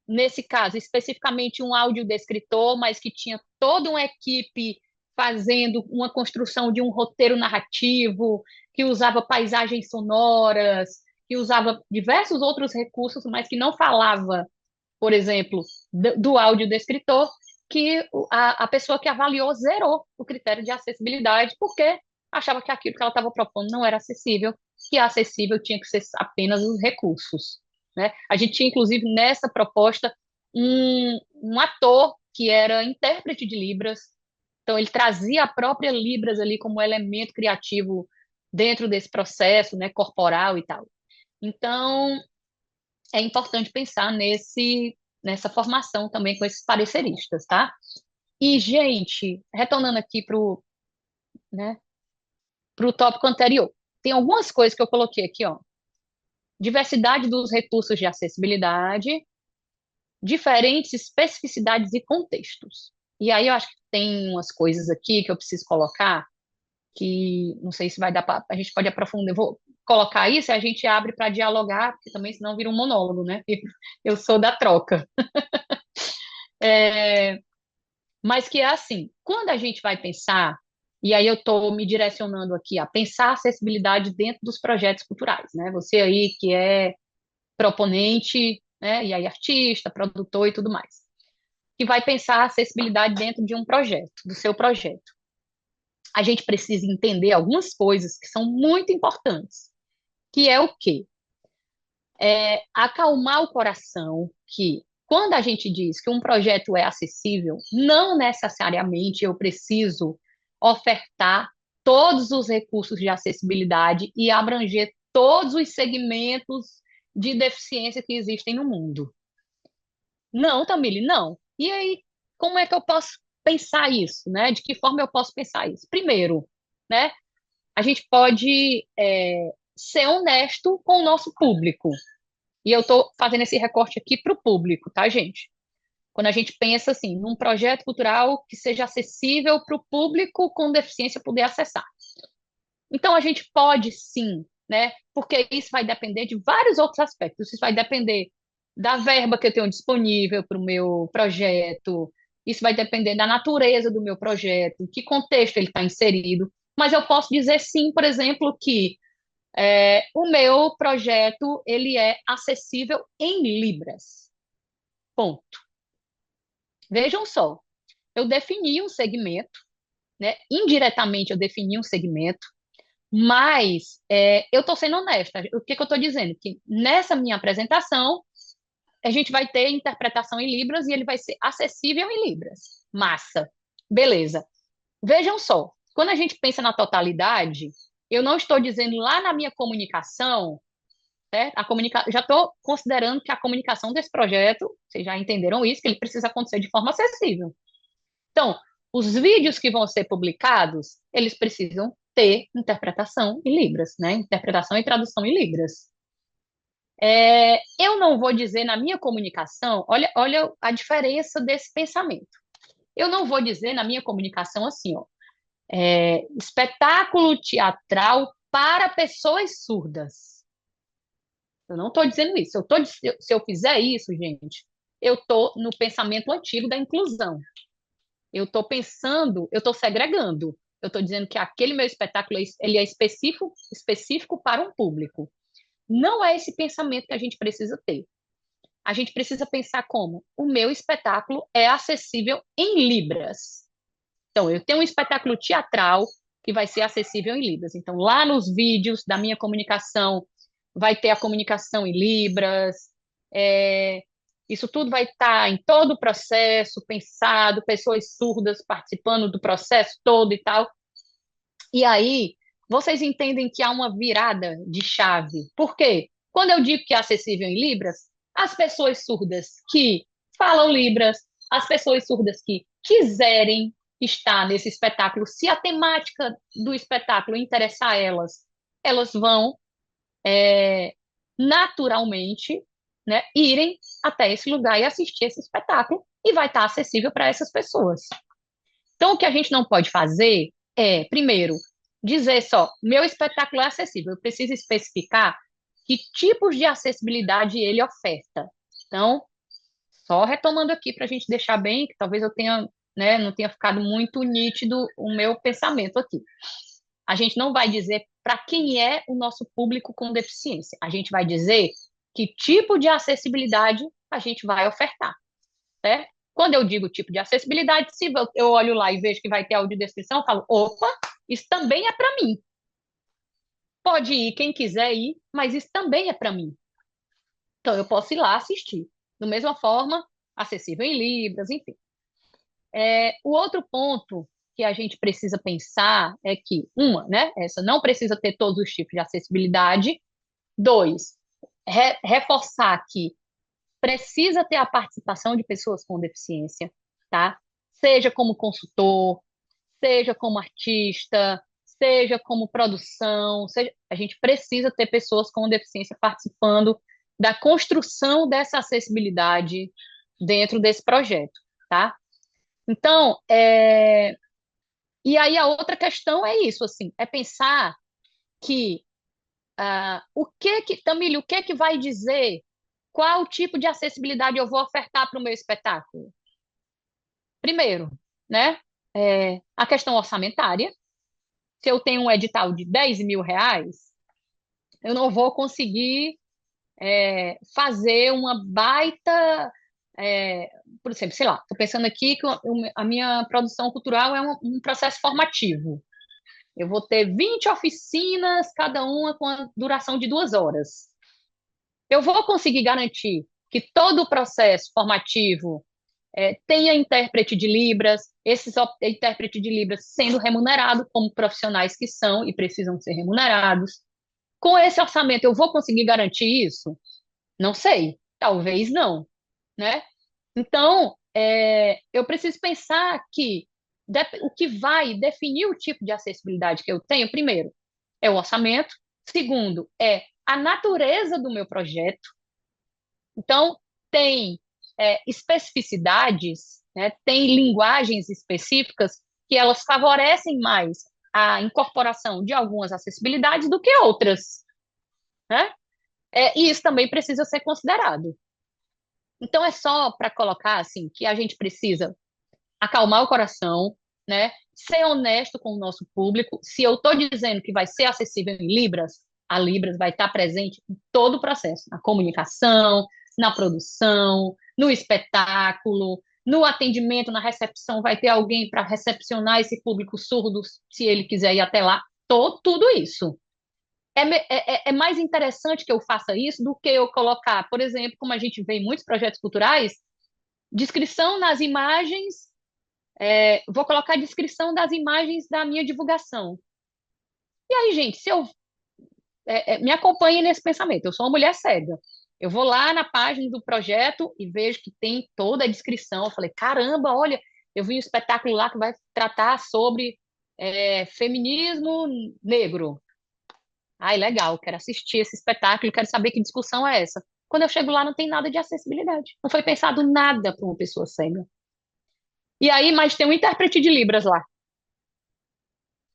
nesse caso, especificamente um audiodescritor, mas que tinha toda uma equipe fazendo uma construção de um roteiro narrativo, que usava paisagens sonoras, que usava diversos outros recursos, mas que não falava, por exemplo, do audiodescritor, que a pessoa que avaliou zerou o critério de acessibilidade porque achava que aquilo que ela estava propondo não era acessível, que acessível tinha que ser apenas os recursos, né? A gente tinha, inclusive, nessa proposta, um ator que era intérprete de Libras, então ele trazia a própria Libras ali como elemento criativo dentro desse processo, né, corporal e tal. Então, é importante pensar nessa formação também com esses pareceristas, tá? E, gente, retornando aqui né, pro tópico anterior, tem algumas coisas que eu coloquei aqui, ó. Diversidade dos recursos de acessibilidade, diferentes especificidades e contextos. E aí eu acho que tem umas coisas aqui que eu preciso colocar, que não sei se vai dar para. A gente pode aprofundar. Eu vou colocar isso e a gente abre para dialogar, porque também senão vira um monólogo, né? Eu sou da troca. É, mas que é assim, quando a gente vai pensar, e aí eu estou me direcionando aqui a pensar a acessibilidade dentro dos projetos culturais, né? Você aí que é proponente, né? E aí artista, produtor e tudo mais, que vai pensar a acessibilidade dentro de um projeto, do seu projeto. A gente precisa entender algumas coisas que são muito importantes, que é o quê? Acalmar o coração, que quando a gente diz que um projeto é acessível, não necessariamente eu preciso ofertar todos os recursos de acessibilidade e abranger todos os segmentos de deficiência que existem no mundo. Não, Tamile, não. E aí, como é que eu posso pensar isso, né? De que forma eu posso pensar isso? Primeiro, né? A gente pode ser honesto com o nosso público. E eu estou fazendo esse recorte aqui para o público, tá, gente? Quando a gente pensa assim, num projeto cultural que seja acessível para o público com deficiência poder acessar. Então, a gente pode sim, né? Porque isso vai depender de vários outros aspectos. Isso vai depender da verba que eu tenho disponível para o meu projeto, isso vai depender da natureza do meu projeto, em que contexto ele está inserido. Mas eu posso dizer sim, por exemplo, que o meu projeto ele é acessível em Libras. Ponto. Vejam só, eu defini um segmento, né? Indiretamente eu defini um segmento, mas eu estou sendo honesta. O que eu estou dizendo? Que nessa minha apresentação a gente vai ter interpretação em Libras e ele vai ser acessível em Libras. Massa. Beleza. Vejam só, quando a gente pensa na totalidade, eu não estou dizendo lá na minha comunicação, certo? Já estou considerando que a comunicação desse projeto, vocês já entenderam isso, que ele precisa acontecer de forma acessível. Então, os vídeos que vão ser publicados, eles precisam ter interpretação em Libras, né? Interpretação e tradução em Libras. Eu não vou dizer na minha comunicação, olha a diferença desse pensamento. Eu não vou dizer na minha comunicação assim, ó, espetáculo teatral para pessoas surdas. Eu não estou dizendo isso. Se eu fizer isso, gente, eu estou no pensamento antigo da inclusão. Eu estou pensando, eu estou segregando. Eu estou dizendo que aquele meu espetáculo ele é específico para um público. Não é esse pensamento que a gente precisa ter. A gente precisa pensar como o meu espetáculo é acessível em Libras. Então, eu tenho um espetáculo teatral que vai ser acessível em Libras. Então, lá nos vídeos da minha comunicação, vai ter a comunicação em Libras. Isso tudo vai estar em todo o processo, pensado, pessoas surdas participando do processo todo e tal. E aí, vocês entendem que há uma virada de chave. Por quê? Quando eu digo que é acessível em Libras, as pessoas surdas que falam Libras, as pessoas surdas que quiserem estar nesse espetáculo, se a temática do espetáculo interessar elas vão naturalmente, né, irem até esse lugar e assistir esse espetáculo e vai estar acessível para essas pessoas. Então, o que a gente não pode fazer é, primeiro, dizer só, meu espetáculo é acessível. Eu preciso especificar que tipos de acessibilidade ele oferta. Então, só retomando aqui para a gente deixar bem, que talvez eu tenha, né, não tenha ficado muito nítido o meu pensamento aqui. A gente não vai dizer para quem é o nosso público com deficiência. A gente vai dizer que tipo de acessibilidade a gente vai ofertar, certo? Quando eu digo tipo de acessibilidade, se eu olho lá e vejo que vai ter audiodescrição, eu falo, opa, isso também é para mim. Pode ir quem quiser ir, mas isso também é para mim. Então, eu posso ir lá assistir. Da mesma forma, acessível em Libras, enfim. O outro ponto que a gente precisa pensar é que, né, essa não precisa ter todos os tipos de acessibilidade. Dois, reforçar que precisa ter a participação de pessoas com deficiência, tá? Seja como consultor, seja como artista, seja como produção, a gente precisa ter pessoas com deficiência participando da construção dessa acessibilidade dentro desse projeto, tá? Então, e aí a outra questão é isso, assim, é pensar que Tamílio, o que que vai dizer qual tipo de acessibilidade eu vou ofertar para o meu espetáculo? Primeiro, né, a questão orçamentária. Se eu tenho um edital de R$ 10.000, eu não vou conseguir fazer uma baita. Por exemplo, sei lá, estou pensando aqui que a minha produção cultural é um processo formativo. Eu vou ter 20 oficinas, cada uma com a duração de 2 horas. Eu vou conseguir garantir que todo o processo formativo tenha intérprete de Libras, esses intérpretes de Libras sendo remunerados como profissionais que são e precisam ser remunerados. Com esse orçamento, eu vou conseguir garantir isso? Não sei, talvez não, né? Então, eu preciso pensar que o que vai definir o tipo de acessibilidade que eu tenho, primeiro, é o orçamento, segundo, é a natureza do meu projeto. Então, tem especificidades, né, tem linguagens específicas que elas favorecem mais a incorporação de algumas acessibilidades do que outras, né? E isso também precisa ser considerado. Então, é só para colocar assim que a gente precisa acalmar o coração, né? Ser honesto com o nosso público. Se eu estou dizendo que vai ser acessível em Libras, a Libras vai estar presente em todo o processo, na comunicação, na produção, no espetáculo, no atendimento, na recepção, vai ter alguém para recepcionar esse público surdo, se ele quiser ir até lá. Tudo isso. É mais interessante que eu faça isso do que eu colocar, por exemplo, como a gente vê em muitos projetos culturais, descrição nas imagens, vou colocar a descrição das imagens da minha divulgação. E aí, gente, se eu me acompanhe nesse pensamento, eu sou uma mulher cega. Eu vou lá na página do projeto e vejo que tem toda a descrição. Eu falei, caramba, olha, eu vi um espetáculo lá que vai tratar sobre feminismo negro. Ai, legal, quero assistir esse espetáculo, quero saber que discussão é essa. Quando eu chego lá, não tem nada de acessibilidade. Não foi pensado nada para uma pessoa cega. E aí, mas tem um intérprete de Libras lá,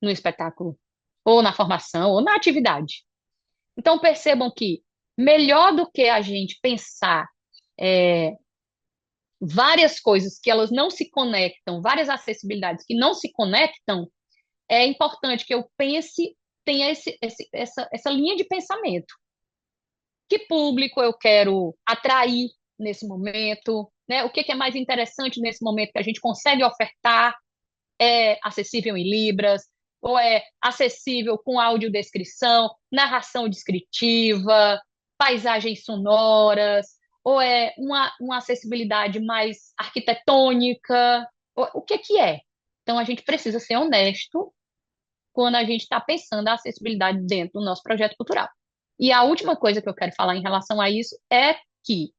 no espetáculo, ou na formação, ou na atividade. Então, percebam que melhor do que a gente pensar várias coisas que elas não se conectam, várias acessibilidades que não se conectam, é importante que eu pense, tenha essa linha de pensamento. Que público eu quero atrair nesse momento, né? O que é mais interessante nesse momento que a gente consegue ofertar? É acessível em Libras, ou é acessível com audiodescrição, narração descritiva, paisagens sonoras, ou é uma acessibilidade mais arquitetônica? O que é? Então, a gente precisa ser honesto quando a gente está pensando a acessibilidade dentro do nosso projeto cultural. E a última coisa que eu quero falar em relação a isso é que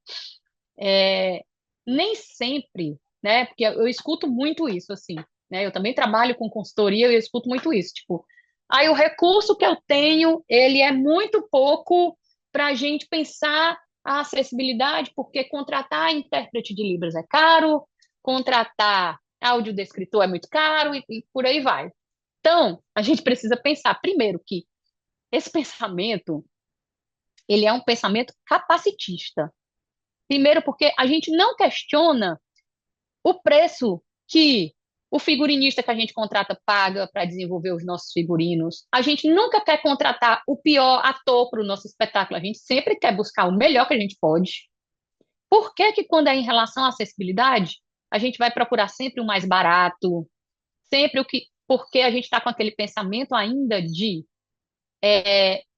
nem sempre, né? Porque eu escuto muito isso, assim, né? Eu também trabalho com consultoria e eu escuto muito isso, tipo, aí o recurso que eu tenho, ele é muito pouco para a gente pensar a acessibilidade, porque contratar intérprete de Libras é caro, contratar audiodescritor é muito caro e por aí vai. Então, a gente precisa pensar primeiro que esse pensamento, ele é um pensamento capacitista. Primeiro porque a gente não questiona o preço que o figurinista que a gente contrata paga para desenvolver os nossos figurinos. A gente nunca quer contratar o pior ator para o nosso espetáculo, a gente sempre quer buscar o melhor que a gente pode. Por que que quando é em relação à acessibilidade, a gente vai procurar sempre o mais barato, sempre o que, porque a gente está com aquele pensamento ainda de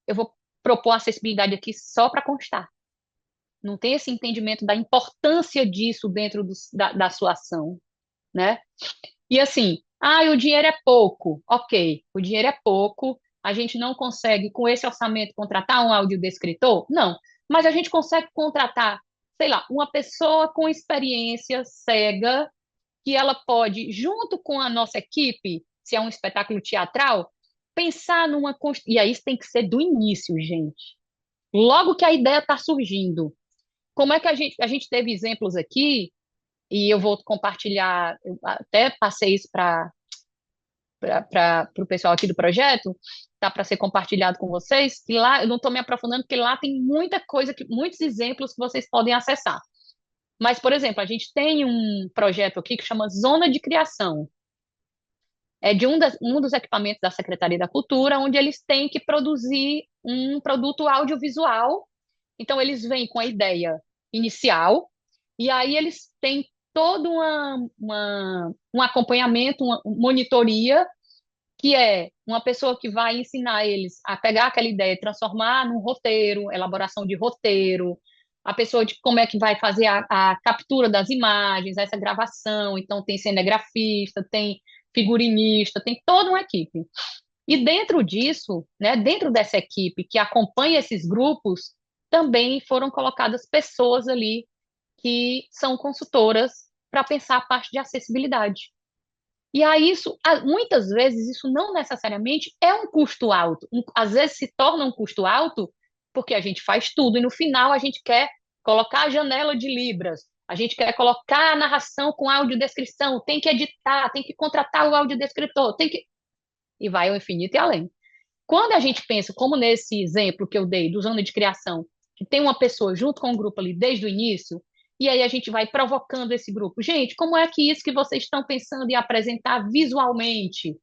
eu vou propor acessibilidade aqui só para constar. Não tem esse entendimento da importância disso dentro da sua ação, né? E assim, o dinheiro é pouco. Ok, o dinheiro é pouco, a gente não consegue, com esse orçamento, contratar um audiodescritor? Não, mas a gente consegue contratar, sei lá, uma pessoa com experiência cega, que ela pode, junto com a nossa equipe, se é um espetáculo teatral, pensar numa. E aí isso tem que ser do início, gente. Logo que a ideia está surgindo. Como é que a gente teve exemplos aqui, e eu vou compartilhar, eu até passei isso para o pessoal aqui do projeto, tá para ser compartilhado com vocês, que lá eu não estou me aprofundando, porque lá tem muita coisa, muitos exemplos que vocês podem acessar. Mas, por exemplo, a gente tem um projeto aqui que chama Zona de Criação. É de um dos equipamentos da Secretaria da Cultura, onde eles têm que produzir um produto audiovisual. Então, eles vêm com a ideia inicial, e aí eles têm todo um acompanhamento, uma monitoria, que é uma pessoa que vai ensinar eles a pegar aquela ideia e transformar num roteiro, elaboração de roteiro, a pessoa de como é que vai fazer a captura das imagens, essa gravação, então tem cinegrafista, tem figurinista, tem toda uma equipe. E dentro disso, né, dentro dessa equipe que acompanha esses grupos, também foram colocadas pessoas ali que são consultoras para pensar a parte de acessibilidade. E aí, muitas vezes, isso não necessariamente é um custo alto. Às vezes se torna um custo alto porque a gente faz tudo e no final a gente quer colocar a janela de Libras, a gente quer colocar a narração com audiodescrição, tem que editar, tem que contratar o audiodescritor, tem que. E vai ao infinito e além. Quando a gente pensa, como nesse exemplo que eu dei do Zona de Criação, que tem uma pessoa junto com o grupo ali desde o início, e aí a gente vai provocando esse grupo. Gente, como é que isso que vocês estão pensando em apresentar visualmente?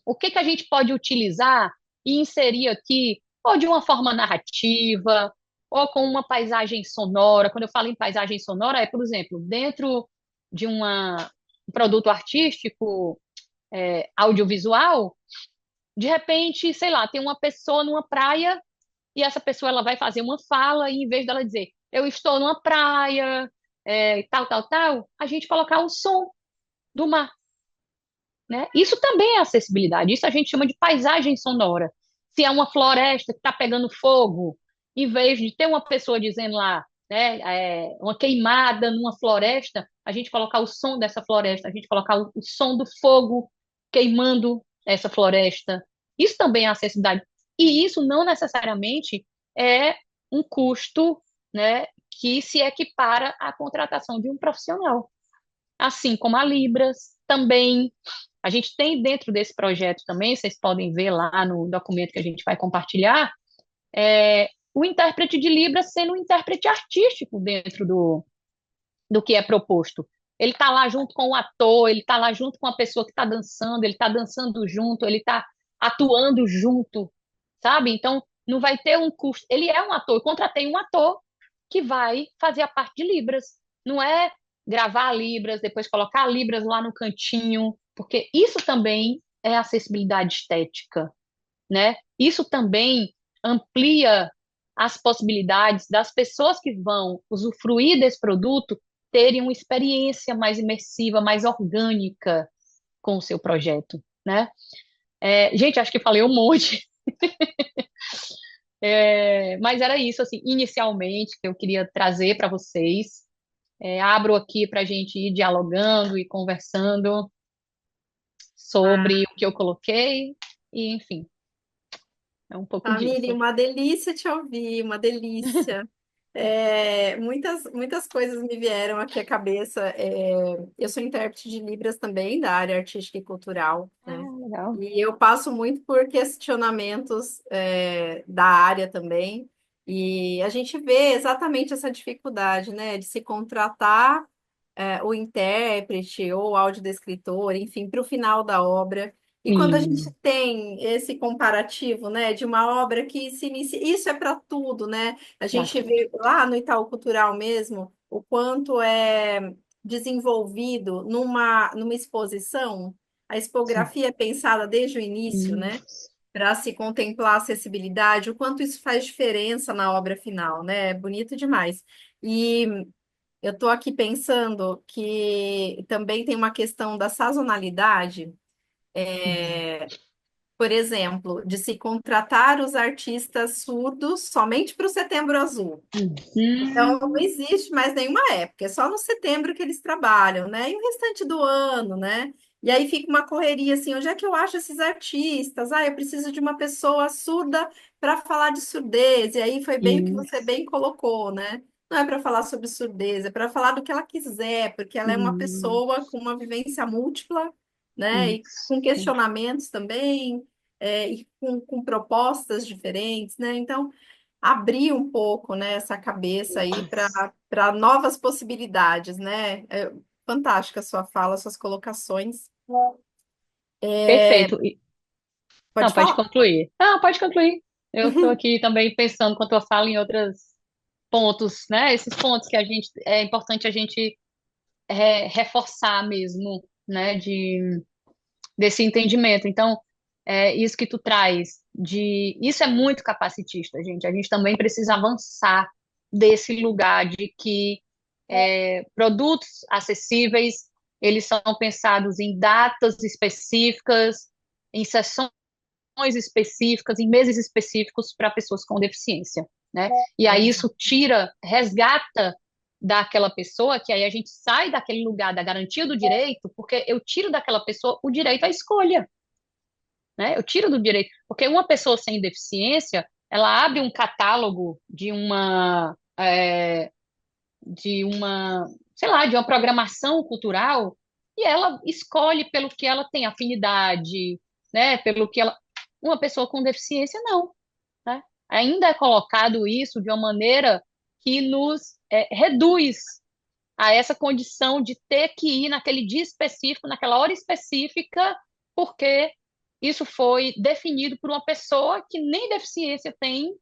O que que a gente pode utilizar e inserir aqui, ou de uma forma narrativa, ou com uma paisagem sonora? Quando eu falo em paisagem sonora, por exemplo, dentro de um produto artístico, audiovisual, de repente, sei lá, tem uma pessoa numa praia e essa pessoa ela vai fazer uma fala e em vez dela dizer eu estou numa praia, tal, tal, tal, a gente colocar o som do mar, né? Isso também é acessibilidade, isso a gente chama de paisagem sonora. Se é uma floresta que está pegando fogo, em vez de ter uma pessoa dizendo lá, né, uma queimada numa floresta, a gente colocar o som dessa floresta, a gente colocar o som do fogo queimando essa floresta. Isso também é acessibilidade. E isso não necessariamente é um custo, né, que se equipara à contratação de um profissional. Assim como a Libras, também. A gente tem dentro desse projeto também, vocês podem ver lá no documento que a gente vai compartilhar, o intérprete de Libras sendo um intérprete artístico dentro do que é proposto. Ele está lá junto com o ator, ele está lá junto com a pessoa que está dançando, ele está dançando junto, ele está atuando junto, sabe? Então, não vai ter um custo. Ele é um ator, eu contratei um ator que vai fazer a parte de Libras. Não é gravar Libras, depois colocar Libras lá no cantinho, porque isso também é acessibilidade estética, né? Isso também amplia as possibilidades das pessoas que vão usufruir desse produto terem uma experiência mais imersiva, mais orgânica com o seu projeto, né? Gente, acho que falei um monte. Mas era isso, assim, inicialmente, que eu queria trazer para vocês. Abro aqui para a gente ir dialogando e conversando sobre o que eu coloquei, e enfim, é um pouco Família, disso. uma delícia te ouvir, uma delícia. Muitas coisas me vieram aqui à cabeça. Eu sou intérprete de Libras também, da área artística e cultural, né? Legal. E eu passo muito por questionamentos, da área também. E a gente vê exatamente essa dificuldade, né, de se contratar, o intérprete ou o audiodescritor, enfim, para o final da obra. E quando a gente Sim, tem esse comparativo, né, de uma obra que se inicia, isso é para tudo, né? A para gente tudo. vê lá no Itaú Cultural mesmo o quanto é desenvolvido numa exposição. A Sim. expografia é pensada desde o início, né? Isso. Para se contemplar a acessibilidade, o quanto isso faz diferença na obra final, né? É bonito demais. E eu estou aqui pensando que também tem uma questão da sazonalidade. Uhum. Por exemplo, de se contratar os artistas surdos somente para o Setembro Azul. Então, não Uhum. existe mais nenhuma época, é só no setembro que eles trabalham, né? E o restante do ano, né? E aí fica uma correria assim, onde é que eu acho esses artistas? Ah, eu preciso de uma pessoa surda para falar de surdez. E aí foi bem o que você Isso. bem colocou, né? Não é para falar sobre surdez, é para falar do que ela quiser, porque ela é uma pessoa com uma vivência múltipla, né? E com Isso. questionamentos também, e com propostas diferentes, né? Então abrir um pouco, né, essa cabeça aí Isso. para novas possibilidades, né? É fantástica a sua fala, suas colocações. Perfeito. Não, Pode pode falar? concluir. Não, pode concluir. Eu estou aqui também pensando, enquanto eu falo em outros pontos, né? Esses pontos que a gente é importante a gente reforçar mesmo, né? Desse entendimento. Então, isso que tu traz isso é muito capacitista, gente. A gente também precisa avançar desse lugar de que produtos acessíveis eles são pensados em datas específicas, em sessões específicas, em meses específicos para pessoas com deficiência, né? E aí isso tira, resgata daquela pessoa, que aí a gente sai daquele lugar da garantia do direito, porque eu tiro daquela pessoa o direito à escolha, né? Eu tiro do direito, porque uma pessoa sem deficiência, ela abre um catálogo sei lá, de uma programação cultural e ela escolhe pelo que ela tem afinidade, né? Pelo que ela. Uma pessoa com deficiência, não, né? Ainda é colocado isso de uma maneira que nos reduz a essa condição de ter que ir naquele dia específico, naquela hora específica, porque isso foi definido por uma pessoa que nem deficiência tem,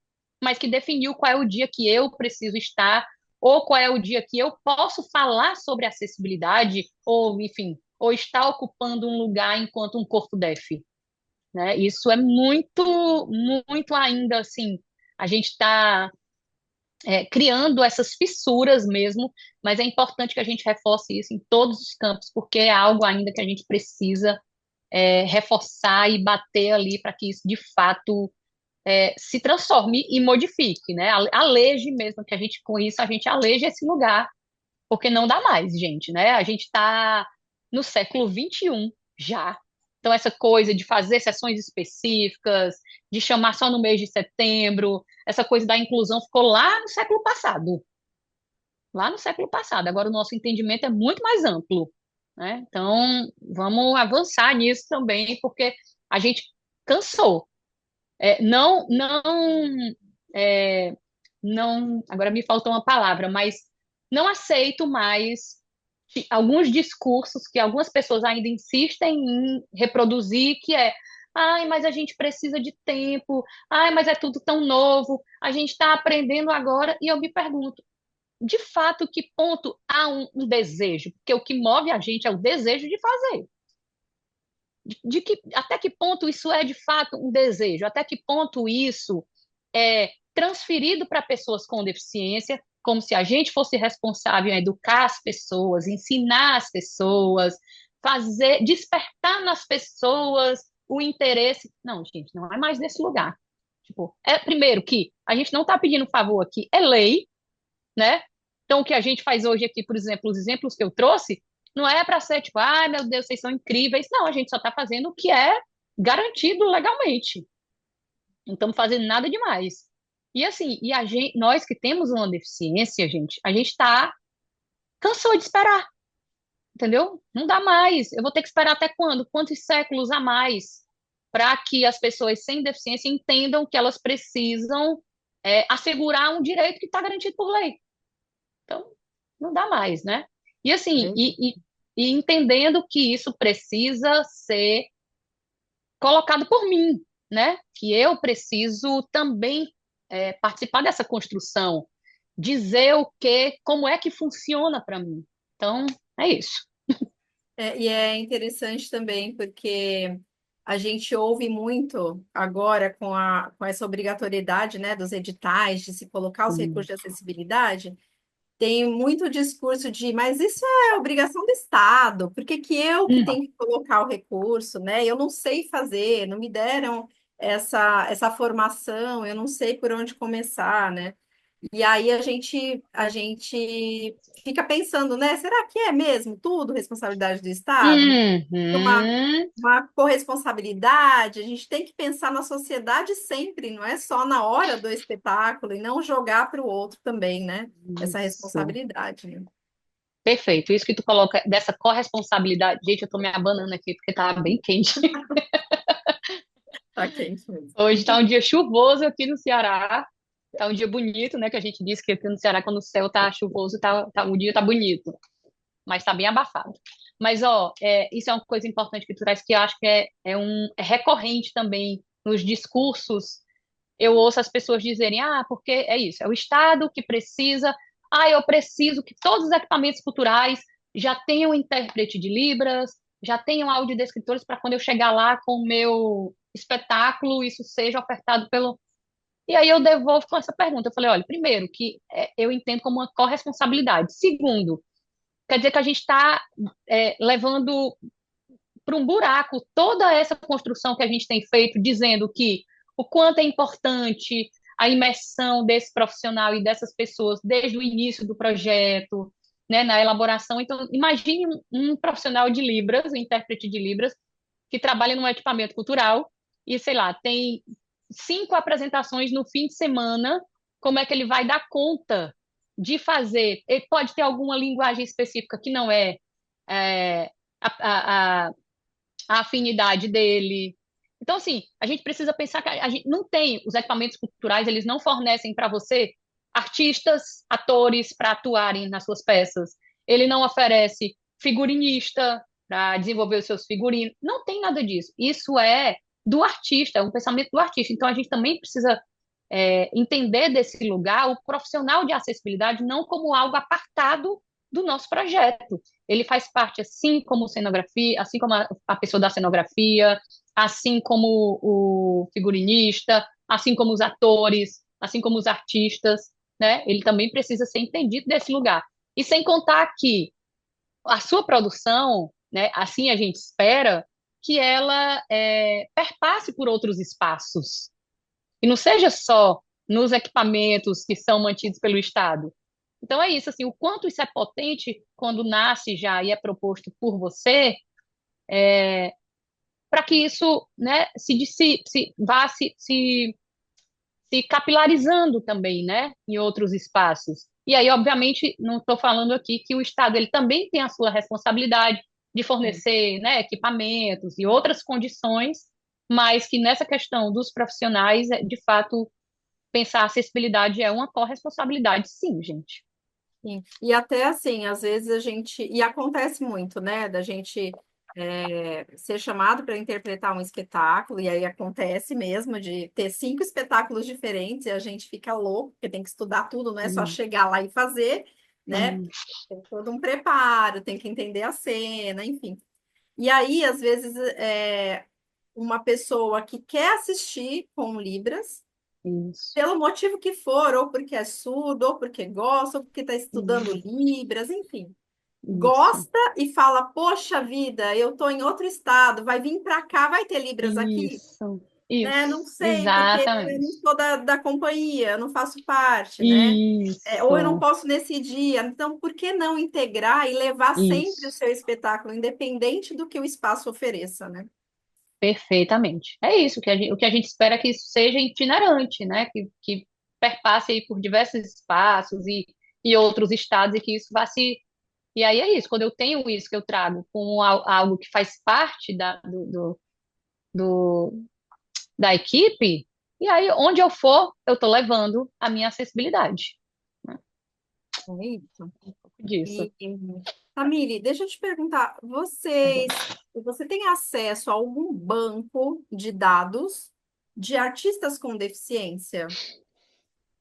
mas que definiu qual é o dia que eu preciso estar, ou qual é o dia que eu posso falar sobre acessibilidade, ou, enfim, ou estar ocupando um lugar enquanto um corpo def, né? Isso é muito, muito ainda assim. A gente está criando essas fissuras mesmo, mas é importante que a gente reforce isso em todos os campos, porque é algo ainda que a gente precisa reforçar e bater ali para que isso de fato se transforme e modifique, né? Aleje mesmo, que a gente, com isso, a gente aleja esse lugar, porque não dá mais, gente, né? A gente está no século XXI já. Então, essa coisa de fazer sessões específicas, de chamar só no mês de setembro, essa coisa da inclusão ficou lá no século passado. Lá no século passado. Agora, o nosso entendimento é muito mais amplo, né? Então, vamos avançar nisso também, porque a gente cansou. Não, não, é, não, agora me faltou uma palavra, mas não aceito mais alguns discursos que algumas pessoas ainda insistem em reproduzir, que ai, mas a gente precisa de tempo, ai, mas é tudo tão novo, a gente está aprendendo agora, e eu me pergunto, de fato, que ponto há um desejo? Porque o que move a gente é o desejo de fazer. Até que ponto isso é de fato um desejo? Até que ponto isso é transferido para pessoas com deficiência, como se a gente fosse responsável em educar as pessoas, ensinar as pessoas, fazer, despertar nas pessoas o interesse. Não, gente, não é mais nesse lugar. Tipo, primeiro que a gente não está pedindo favor aqui, é lei, né? Então, o que a gente faz hoje aqui, por exemplo, os exemplos que eu trouxe, não é para ser tipo, ai meu Deus, vocês são incríveis. Não, a gente só está fazendo o que é garantido legalmente. Não estamos fazendo nada demais. E assim, nós que temos uma deficiência, gente, a gente está cansou de esperar, entendeu? Não dá mais. Eu vou ter que esperar até quando? Quantos séculos a mais para que as pessoas sem deficiência entendam que elas precisam assegurar um direito que está garantido por lei? Então, não dá mais, né? E assim, e entendendo que isso precisa ser colocado por mim, né? Que eu preciso também participar dessa construção, dizer como é que funciona para mim. Então, É isso. E é interessante também porque a gente ouve muito agora com essa obrigatoriedade, né, dos editais, de se colocar os recursos Hum. de acessibilidade, tem muito discurso de, mas isso é obrigação do Estado, por que que eu que Hum. tenho que colocar o recurso, né? Eu não sei fazer, não me deram essa formação, eu não sei por onde começar, né? E aí a gente fica pensando, né? Será que é mesmo tudo responsabilidade do Estado? Uma, Uhum. uma corresponsabilidade, a gente tem que pensar na sociedade sempre, não é só na hora do espetáculo, e não jogar para o outro também, né? Essa Isso. responsabilidade, né? Perfeito. Isso que tu coloca dessa corresponsabilidade. Gente, eu tô me abanando aqui porque tá bem quente. Tá quente mesmo. Hoje tá um dia chuvoso aqui no Ceará. Tá um dia bonito, né? Que a gente disse que aqui no Ceará, quando o céu tá chuvoso, o dia tá bonito. Mas tá bem abafado. Mas, ó, isso é uma coisa importante que tu traz, que eu acho que é recorrente também nos discursos. Eu ouço as pessoas dizerem, porque é isso, é o Estado que precisa, eu preciso que todos os equipamentos culturais já tenham intérprete de Libras, já tenham audiodescritores para quando eu chegar lá com o meu espetáculo, isso seja ofertado pelo. E aí eu devolvo com essa pergunta. Eu falei, olha, primeiro, que eu entendo como uma corresponsabilidade. Segundo, quer dizer que a gente está levando para um buraco toda essa construção que a gente tem feito, dizendo que o quanto é importante a imersão desse profissional e dessas pessoas desde o início do projeto, né, na elaboração. Então, imagine um profissional de Libras, um intérprete de Libras, que trabalha num equipamento cultural e, sei lá, tem 5 apresentações no fim de semana, como é que ele vai dar conta de fazer? Ele pode ter alguma linguagem específica que não é a afinidade dele. Então, assim, a gente precisa pensar que a gente não tem os equipamentos culturais, eles não fornecem para você artistas, atores para atuarem nas suas peças. Ele não oferece figurinista para desenvolver os seus figurinos. Não tem nada disso. Isso é do artista, é um pensamento do artista. Então, a gente também precisa entender desse lugar o profissional de acessibilidade não como algo apartado do nosso projeto. Ele faz parte, assim como cenografia, assim como a pessoa da cenografia, assim como o figurinista, assim como os atores, assim como os artistas, né? Ele também precisa ser entendido desse lugar. E sem contar que a sua produção, né, assim a gente espera, que ela perpasse por outros espaços, e não seja só nos equipamentos que são mantidos pelo Estado. Então é isso, assim, o quanto isso é potente quando nasce já e é proposto por você, para que isso, né, vá se capilarizando também, né, em outros espaços. E aí, obviamente, não estou falando aqui que o Estado ele também tem a sua responsabilidade de fornecer, né, equipamentos e outras condições, mas que nessa questão dos profissionais, de fato, pensar a acessibilidade é uma corresponsabilidade, sim, gente. Sim. E até assim, às vezes a gente. E acontece muito, né? Da gente ser chamado para interpretar um espetáculo, e aí acontece mesmo de ter 5 espetáculos diferentes e a gente fica louco, porque tem que estudar tudo, não é só Hum, chegar lá e fazer, né? hum, Tem todo um preparo, tem que entender a cena, enfim. E aí, às vezes, uma pessoa que quer assistir com Libras isso, pelo motivo que for, ou porque é surdo, ou porque gosta, ou porque está estudando hum, Libras, enfim. isso, Gosta e fala: Poxa vida, eu estou em outro estado, vai vir para cá, vai ter Libras aqui? isso, Né? Não isso, sei, porque eu não exatamente. sou da companhia, eu não faço parte, né? Ou eu não Isso, posso nesse dia. Então, por que não integrar e levar sempre o isso, seu espetáculo, independente do que o espaço ofereça, né? perfeitamente. É isso, o que a gente espera é que isso seja itinerante, né? Que perpasse aí por diversos espaços e outros estados e que isso vá se. E aí é isso, quando eu tenho isso que eu trago como algo que faz parte do, da equipe, e aí onde eu for, eu estou levando a minha acessibilidade, né? É isso. Disso. E, Tamiri, deixa eu te perguntar, você tem acesso a algum banco de dados de artistas com deficiência?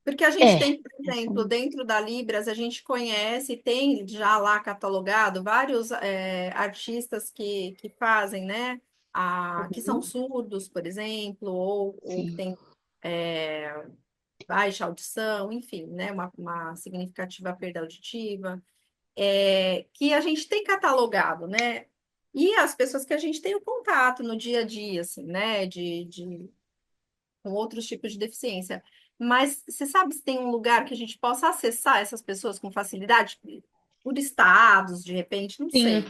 Porque a gente É, tem, por essa exemplo, dentro da Libras, a gente conhece, tem já lá catalogado vários artistas que fazem, né? Que são uhum, surdos, por exemplo, ou que sim. têm baixa audição, enfim, né? Uma significativa perda auditiva, que a gente tem catalogado, né? E as pessoas que a gente tem o contato no dia a dia, assim, né? Com outros tipos de deficiência. Mas você sabe se tem um lugar que a gente possa acessar essas pessoas com facilidade? Por estados, de repente, não Sim, sei.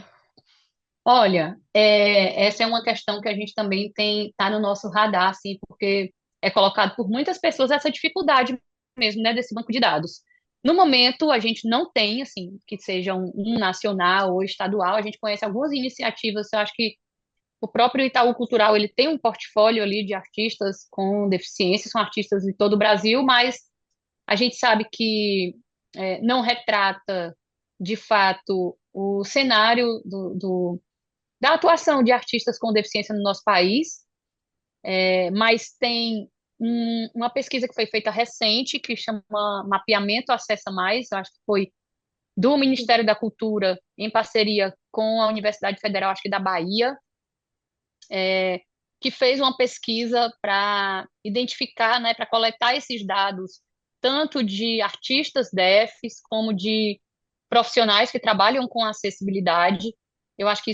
olha, essa é uma questão que a gente também tem, tá no nosso radar, assim, porque é colocado por muitas pessoas essa dificuldade mesmo, né, desse banco de dados. No momento, a gente não tem, assim, que seja um nacional ou estadual, a gente conhece algumas iniciativas, eu acho que o próprio Itaú Cultural, ele tem um portfólio ali de artistas com deficiência, são artistas de todo o Brasil, mas a gente sabe que não retrata, de fato, o cenário da atuação de artistas com deficiência no nosso país, mas tem uma pesquisa que foi feita recente, que chama Mapeamento Acessa Mais, eu acho que foi do Ministério da Cultura, em parceria com a Universidade Federal, acho que da Bahia, que fez uma pesquisa para identificar, né, para coletar esses dados, tanto de artistas DEFs, como de profissionais que trabalham com acessibilidade. Eu acho que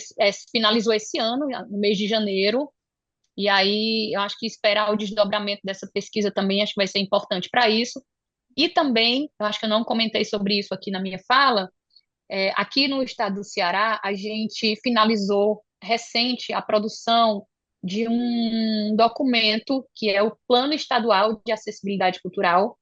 finalizou esse ano, no mês de janeiro, e aí eu acho que esperar o desdobramento dessa pesquisa também acho que vai ser importante para isso. E também, eu acho que eu não comentei sobre isso aqui na minha fala, aqui no estado do Ceará, a gente finalizou recente a produção de um documento que é o Plano Estadual de Acessibilidade Cultural.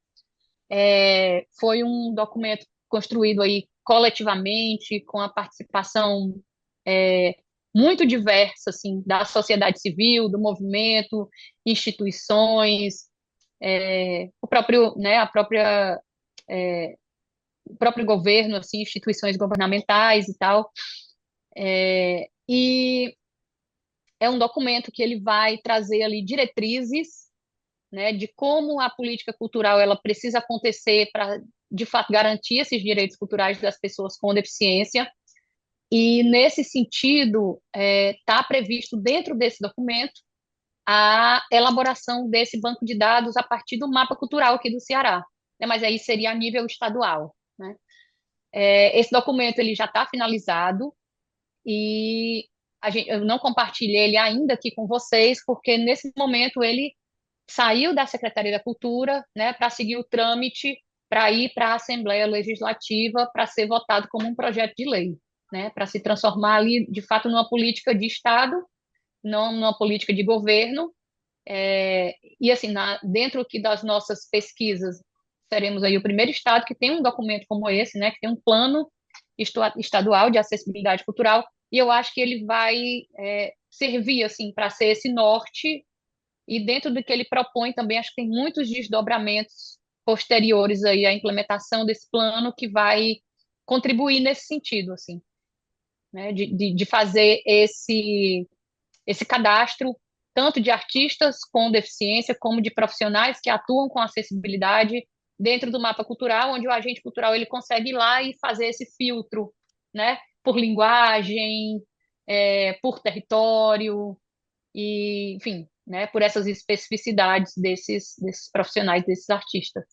Foi um documento construído aí coletivamente, com a participação é, muito diversa, assim, da sociedade civil, do movimento, instituições, o próprio, né, o próprio governo, assim, instituições governamentais e tal. E é um documento que ele vai trazer ali diretrizes, né, de como a política cultural ela precisa acontecer para, de fato, garantir esses direitos culturais das pessoas com deficiência. E, nesse sentido, está previsto dentro desse documento a elaboração desse banco de dados a partir do mapa cultural aqui do Ceará, né, mas aí seria a nível estadual, né? Esse documento ele já está finalizado, e eu não compartilhei ele ainda aqui com vocês, porque nesse momento ele saiu da Secretaria da Cultura, né, para seguir o trâmite para ir para a Assembleia Legislativa para ser votado como um projeto de lei, né, para se transformar ali de fato numa política de Estado, não numa política de governo. E assim, dentro aqui das nossas pesquisas, seremos aí o primeiro estado que tem um documento como esse, né, que tem um plano estadual de acessibilidade cultural, e eu acho que ele vai servir assim para ser esse norte, e dentro do que ele propõe também acho que tem muitos desdobramentos posteriores aí à implementação desse plano que vai contribuir nesse sentido, assim, né, de fazer esse cadastro tanto de artistas com deficiência como de profissionais que atuam com acessibilidade dentro do mapa cultural, onde o agente cultural ele consegue ir lá e fazer esse filtro, né, por linguagem, por território e, enfim, né, por essas especificidades desses profissionais, desses artistas.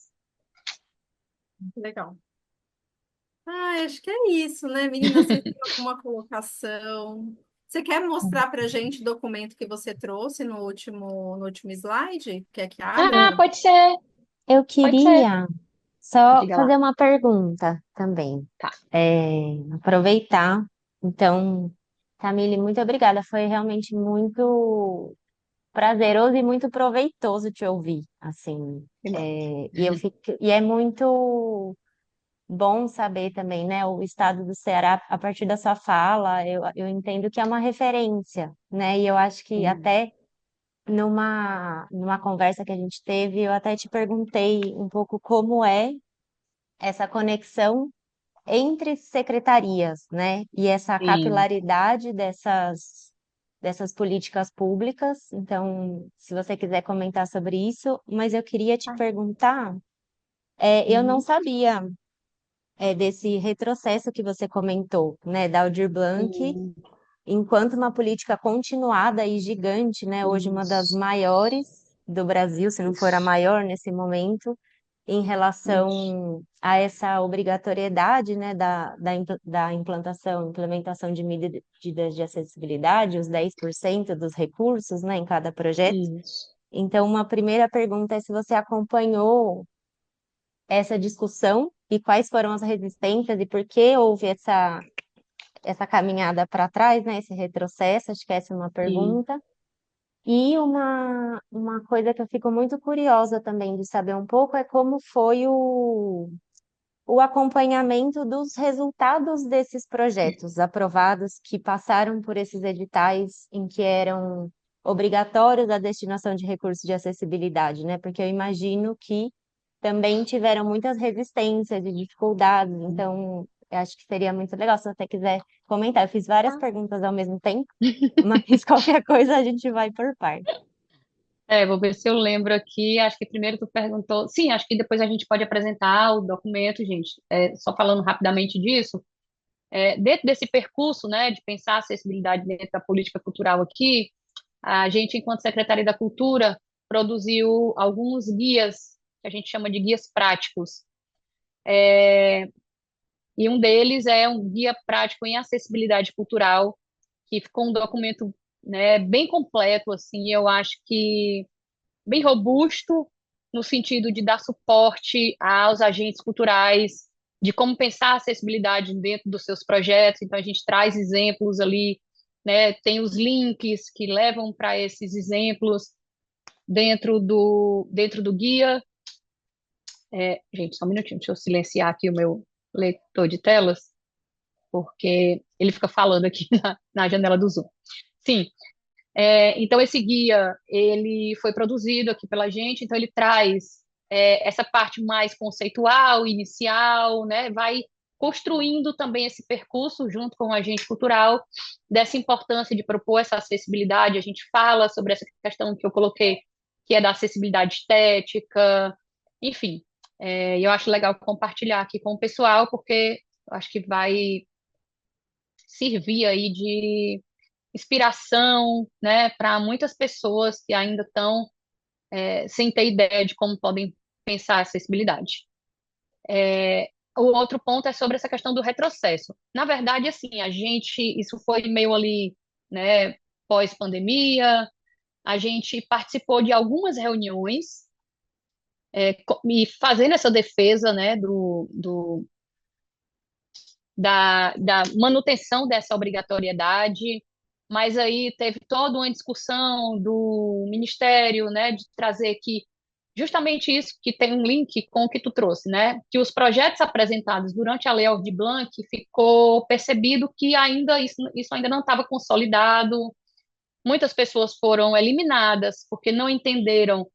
Legal. Ah, acho que é isso, né, menina? Você tem alguma colocação? Você quer mostrar para a gente o documento que você trouxe no último slide? Quer que Ah, abra? pode ser, Eu pode ser. queria só Diga fazer lá. uma pergunta também. Tá. Aproveitar. Então, Camille, muito obrigada. Foi realmente muito prazeroso e muito proveitoso te ouvir, assim. Que bom. E é muito bom saber também, né, o estado do Ceará, a partir da sua fala, eu entendo que é uma referência, né? E eu acho que Sim, até numa conversa que a gente teve, eu até te perguntei um pouco como é essa conexão entre secretarias, né? E essa sim. capilaridade dessas políticas públicas. Então, se você quiser comentar sobre isso, mas eu queria te perguntar Eu não Uhum. sabia desse retrocesso que você comentou, né, da Aldir Blanc, Sim, enquanto uma política continuada e gigante, né, hoje uma das isso, maiores do Brasil, se não for a isso, maior nesse momento, em isso. relação a essa obrigatoriedade, né, da implementação de medidas de acessibilidade, os 10% dos recursos, né, em cada projeto. Isso. Então, uma primeira pergunta é se você acompanhou essa discussão e quais foram as resistências e por que houve essa caminhada para trás, né, esse retrocesso, acho que essa é uma Sim. pergunta. E uma coisa que eu fico muito curiosa também de saber um pouco é como foi o acompanhamento dos resultados desses projetos aprovados que passaram por esses editais em que eram obrigatórios a destinação de recursos de acessibilidade, né? Porque eu imagino que também tiveram muitas resistências e dificuldades, então eu acho que seria muito legal se você quiser comentar. Eu fiz várias perguntas ao mesmo tempo, mas qualquer coisa a gente vai por parte. Vou ver se eu lembro aqui. Acho que primeiro tu perguntou. Sim, acho que depois a gente pode apresentar o documento, gente. Só falando rapidamente disso. Dentro desse percurso, né, de pensar a acessibilidade dentro da política cultural aqui, a gente, enquanto Secretaria da Cultura, produziu alguns guias, que a gente chama de guias práticos. E um deles é um guia prático em acessibilidade cultural, que ficou um documento, né, bem completo, assim, eu acho que bem robusto, no sentido de dar suporte aos agentes culturais, de como pensar a acessibilidade dentro dos seus projetos. Então, a gente traz exemplos ali, né, tem os links que levam para esses exemplos dentro do guia. Gente, só um minutinho, deixa eu silenciar aqui o meu leitor de telas, porque ele fica falando aqui na janela do Zoom. Sim, então esse guia, ele foi produzido aqui pela gente, então ele traz essa parte mais conceitual, inicial, né, vai construindo também esse percurso junto com o agente cultural, dessa importância de propor essa acessibilidade. A gente fala sobre essa questão que eu coloquei, que é da acessibilidade estética, enfim. Eu acho legal compartilhar aqui com o pessoal, porque eu acho que vai servir aí de inspiração, né, para muitas pessoas que ainda estão sem ter ideia de como podem pensar a acessibilidade. O outro ponto é sobre essa questão do retrocesso. Na verdade, assim, isso foi meio ali, né, pós-pandemia, a gente participou de algumas reuniões e fazendo essa defesa, né, da manutenção dessa obrigatoriedade, mas aí teve toda uma discussão do Ministério, né, de trazer aqui justamente isso, que tem um link com o que tu trouxe, né, que os projetos apresentados durante a Lei Aldir Blanc ficou percebido que ainda isso ainda não estava consolidado, muitas pessoas foram eliminadas porque não entenderam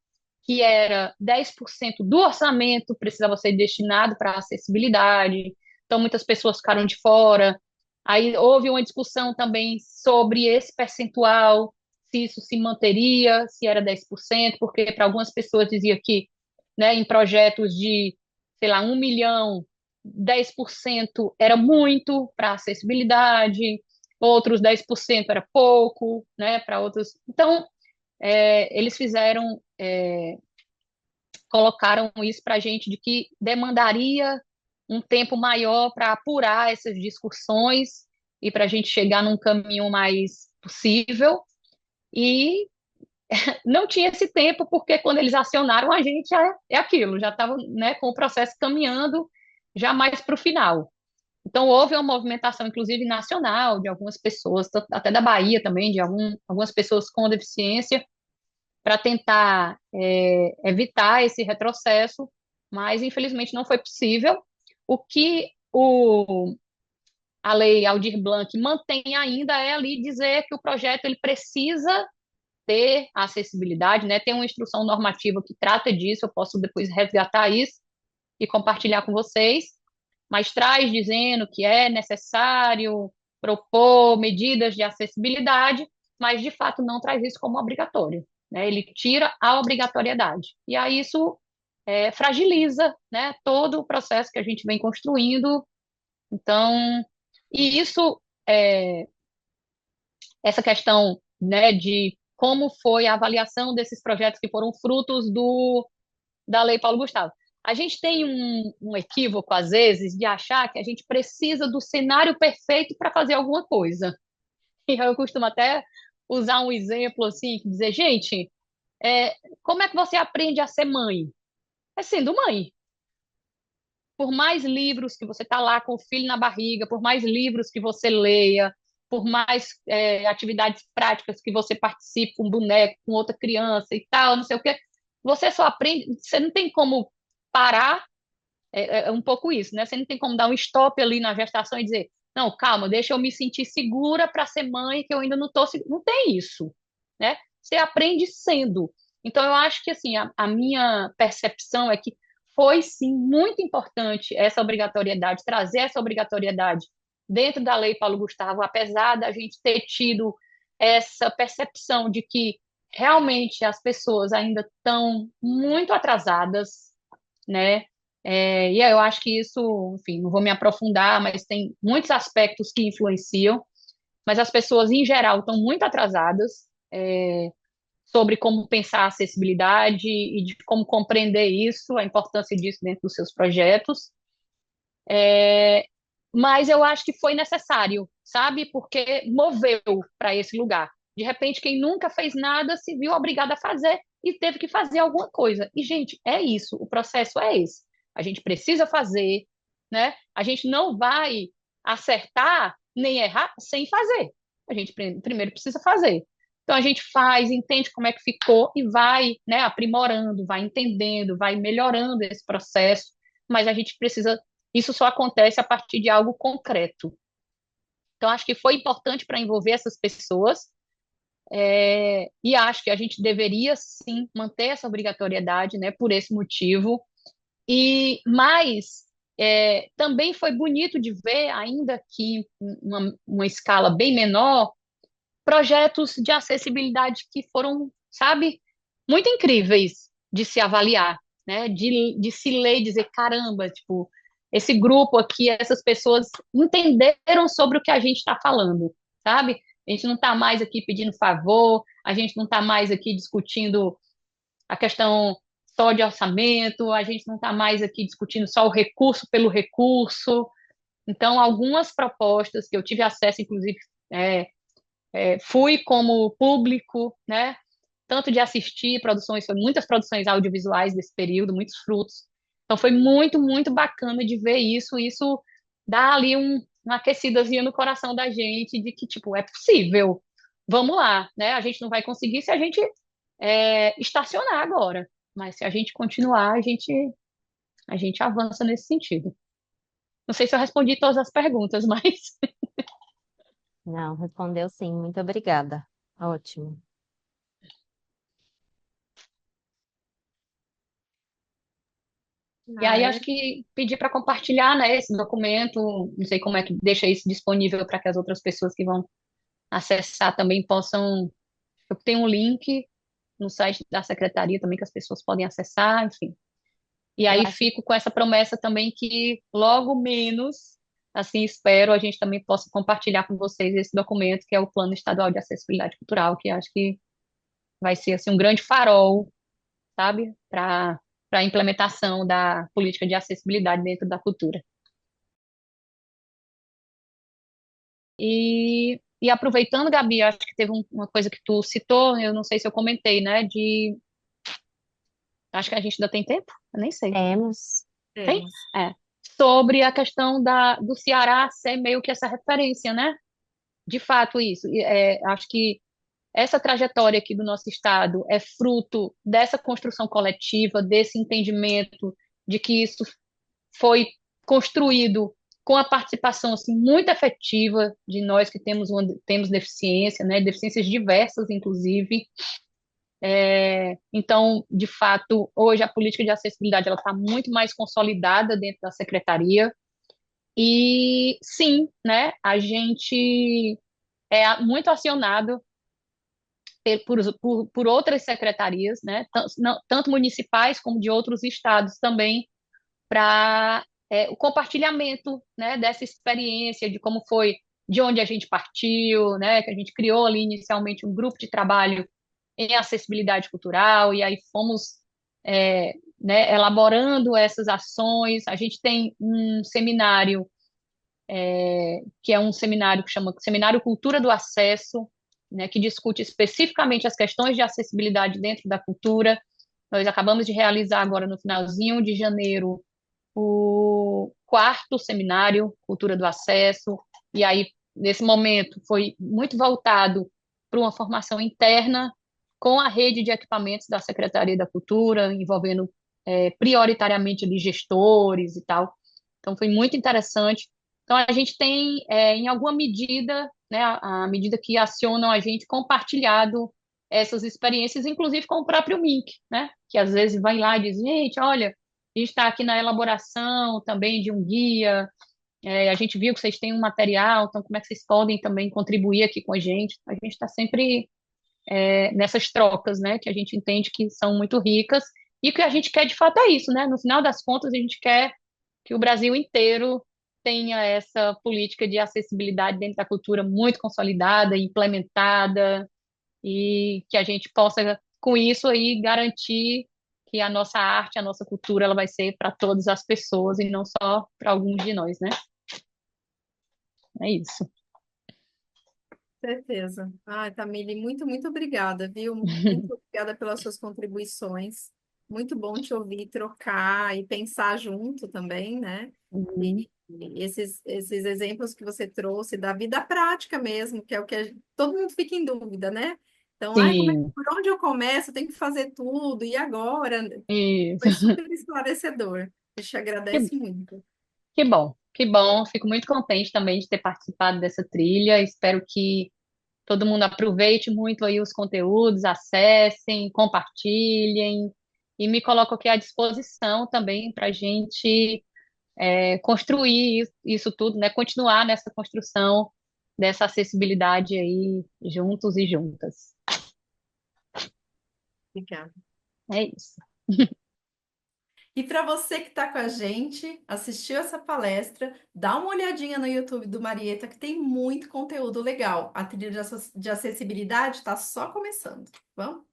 que era 10% do orçamento precisava ser destinado para acessibilidade, então muitas pessoas ficaram de fora. Aí houve uma discussão também sobre esse percentual, se isso se manteria, se era 10%, porque para algumas pessoas dizia que, né, em projetos de, sei lá, 1 milhão, 10% era muito para acessibilidade, outros 10% era pouco, né, para outros. Então, eles colocaram isso para a gente de que demandaria um tempo maior para apurar essas discussões e para a gente chegar num caminho mais possível. E não tinha esse tempo, porque quando eles acionaram a gente, é aquilo, já estava, né, com o processo caminhando já mais para o final. Então, houve uma movimentação, inclusive nacional, de algumas pessoas, até da Bahia também, de algumas pessoas com deficiência, para tentar evitar esse retrocesso, mas infelizmente não foi possível. O que a lei Aldir Blanc mantém ainda é ali dizer que o projeto ele precisa ter acessibilidade, né? Tem uma instrução normativa que trata disso, eu posso depois resgatar isso e compartilhar com vocês, mas traz dizendo que é necessário propor medidas de acessibilidade, mas de fato não traz isso como obrigatório, né? Ele tira a obrigatoriedade. E aí isso fragiliza, né, todo o processo que a gente vem construindo. Então, e isso, essa questão, né, de como foi a avaliação desses projetos que foram frutos da Lei Paulo Gustavo. A gente tem um equívoco, às vezes, de achar que a gente precisa do cenário perfeito para fazer alguma coisa. E eu costumo até usar um exemplo assim, dizer, gente, é, como é que você aprende a ser mãe? É sendo mãe. Por mais livros que você está lá com o filho na barriga, por mais livros que você leia, por mais atividades práticas que você participe com um boneco, com outra criança e tal, não sei o quê, você só aprende, você não tem como parar, é um pouco isso, né? Você não tem como dar um stop ali na gestação e dizer, não, calma, deixa eu me sentir segura para ser mãe, que eu ainda não estou segura. Não tem isso, né? Você aprende sendo. Então, eu acho que, assim, a minha percepção é que foi, sim, muito importante essa obrigatoriedade, trazer essa obrigatoriedade dentro da Lei Paulo Gustavo, apesar da gente ter tido essa percepção de que realmente as pessoas ainda estão muito atrasadas, né? E aí eu acho que isso, enfim, não vou me aprofundar, mas tem muitos aspectos que influenciam, mas as pessoas, em geral, estão muito atrasadas, sobre como pensar a acessibilidade e de como compreender isso, a importância disso dentro dos seus projetos. Mas eu acho que foi necessário, sabe? Porque moveu para esse lugar. De repente, quem nunca fez nada se viu obrigado a fazer e teve que fazer alguma coisa. E, gente, é isso, o processo é esse. A gente precisa fazer, né? A gente não vai acertar nem errar sem fazer. A gente primeiro precisa fazer. Então a gente faz, entende como é que ficou e vai, né, aprimorando, vai entendendo, vai melhorando esse processo, mas a gente precisa, isso só acontece a partir de algo concreto. Então, acho que foi importante para envolver essas pessoas, e acho que a gente deveria, sim, manter essa obrigatoriedade, né, por esse motivo. Mas também foi bonito de ver, ainda que em uma escala bem menor, projetos de acessibilidade que foram, sabe, muito incríveis de se avaliar, né? De se ler e dizer, caramba, tipo, esse grupo aqui, essas pessoas entenderam sobre o que a gente está falando, sabe? A gente não está mais aqui pedindo favor, a gente não está mais aqui discutindo a questão só de orçamento, a gente não está mais aqui discutindo só o recurso pelo recurso. Então, algumas propostas que eu tive acesso, inclusive, é, fui como público, né? Tanto de assistir produções, foi muitas produções audiovisuais desse período, muitos frutos. Então foi muito, muito bacana de ver isso. Isso dá ali uma aquecidazinha no coração da gente de que, tipo, é possível. Vamos lá, né? A gente não vai conseguir se a gente estacionar agora. Mas se a gente continuar, a gente avança nesse sentido. Não sei se eu respondi todas as perguntas, mas Não, respondeu sim, muito obrigada. Ótimo. E aí acho que pedir para compartilhar, né, esse documento, não sei como é que deixa isso disponível para que as outras pessoas que vão acessar também possam. Eu tenho um link no site da secretaria também que as pessoas podem acessar, enfim. E Eu aí acho, fico com essa promessa também que logo menos, assim espero, a gente também possa compartilhar com vocês esse documento que é o Plano Estadual de Acessibilidade Cultural, que acho que vai ser assim um grande farol, sabe, para a implementação da política de acessibilidade dentro da cultura. E aproveitando, Gabi, acho que teve uma coisa que tu citou, eu não sei se eu comentei, né? Acho que a gente ainda tem tempo? Eu nem sei. temos. Tem? Temos. É. Sobre a questão do Ceará ser meio que essa referência, né? De fato, isso. Acho que essa trajetória aqui do nosso estado é fruto dessa construção coletiva, desse entendimento de que isso foi construído com a participação assim, muito efetiva de nós que temos deficiência, né, deficiências diversas, inclusive. Então, de fato, hoje a política de acessibilidade ela está muito mais consolidada dentro da secretaria. E sim, né, a gente é muito acionado por outras secretarias, né, tanto municipais como de outros estados também, para o compartilhamento, né, dessa experiência, de como foi, de onde a gente partiu, né, que a gente criou ali inicialmente um grupo de trabalho em acessibilidade cultural, e aí fomos, né, elaborando essas ações. A gente tem um seminário, que é um seminário que chama Seminário Cultura do Acesso, né, que discute especificamente as questões de acessibilidade dentro da cultura. Nós acabamos de realizar agora no finalzinho de janeiro o quarto seminário Cultura do Acesso, e aí, nesse momento, foi muito voltado para uma formação interna com a rede de equipamentos da Secretaria da Cultura, envolvendo prioritariamente ali, gestores e tal. Então, foi muito interessante. Então, a gente tem, em alguma medida, né, à medida que acionam a gente, compartilhado essas experiências, inclusive com o próprio MINC, né, que às vezes vai lá e diz, gente, olha, a gente está aqui na elaboração também de um guia, a gente viu que vocês têm um material, então como é que vocês podem também contribuir aqui com a gente? A gente está sempre nessas trocas, né, que a gente entende que são muito ricas, e o que a gente quer de fato é isso, né? No final das contas, a gente quer que o Brasil inteiro tenha essa política de acessibilidade dentro da cultura muito consolidada, implementada, e que a gente possa, com isso aí, garantir que a nossa arte, a nossa cultura, ela vai ser para todas as pessoas e não só para alguns de nós, né? É isso. Certeza. Ai, Tamile, muito, muito obrigada, viu? Muito obrigada pelas suas contribuições. Muito bom te ouvir trocar e pensar junto também, né? Uhum. E esses exemplos que você trouxe da vida prática mesmo, que é o que todo mundo fica em dúvida, né? Então, ai, Sim, por onde eu começo? Eu tenho que fazer tudo, e agora? Foi isso. super esclarecedor. Eu te Que, agradeço muito. que bom, que bom. Fico muito contente também de ter participado dessa trilha. Espero que todo mundo aproveite muito aí os conteúdos, acessem, compartilhem e me coloco aqui à disposição também para a gente construir isso tudo, né? Continuar nessa construção dessa acessibilidade aí juntos e juntas. Obrigada. É isso. E para você que está com a gente, assistiu essa palestra, dá uma olhadinha no YouTube do Marieta, que tem muito conteúdo legal. A trilha de acessibilidade está só começando. Vamos?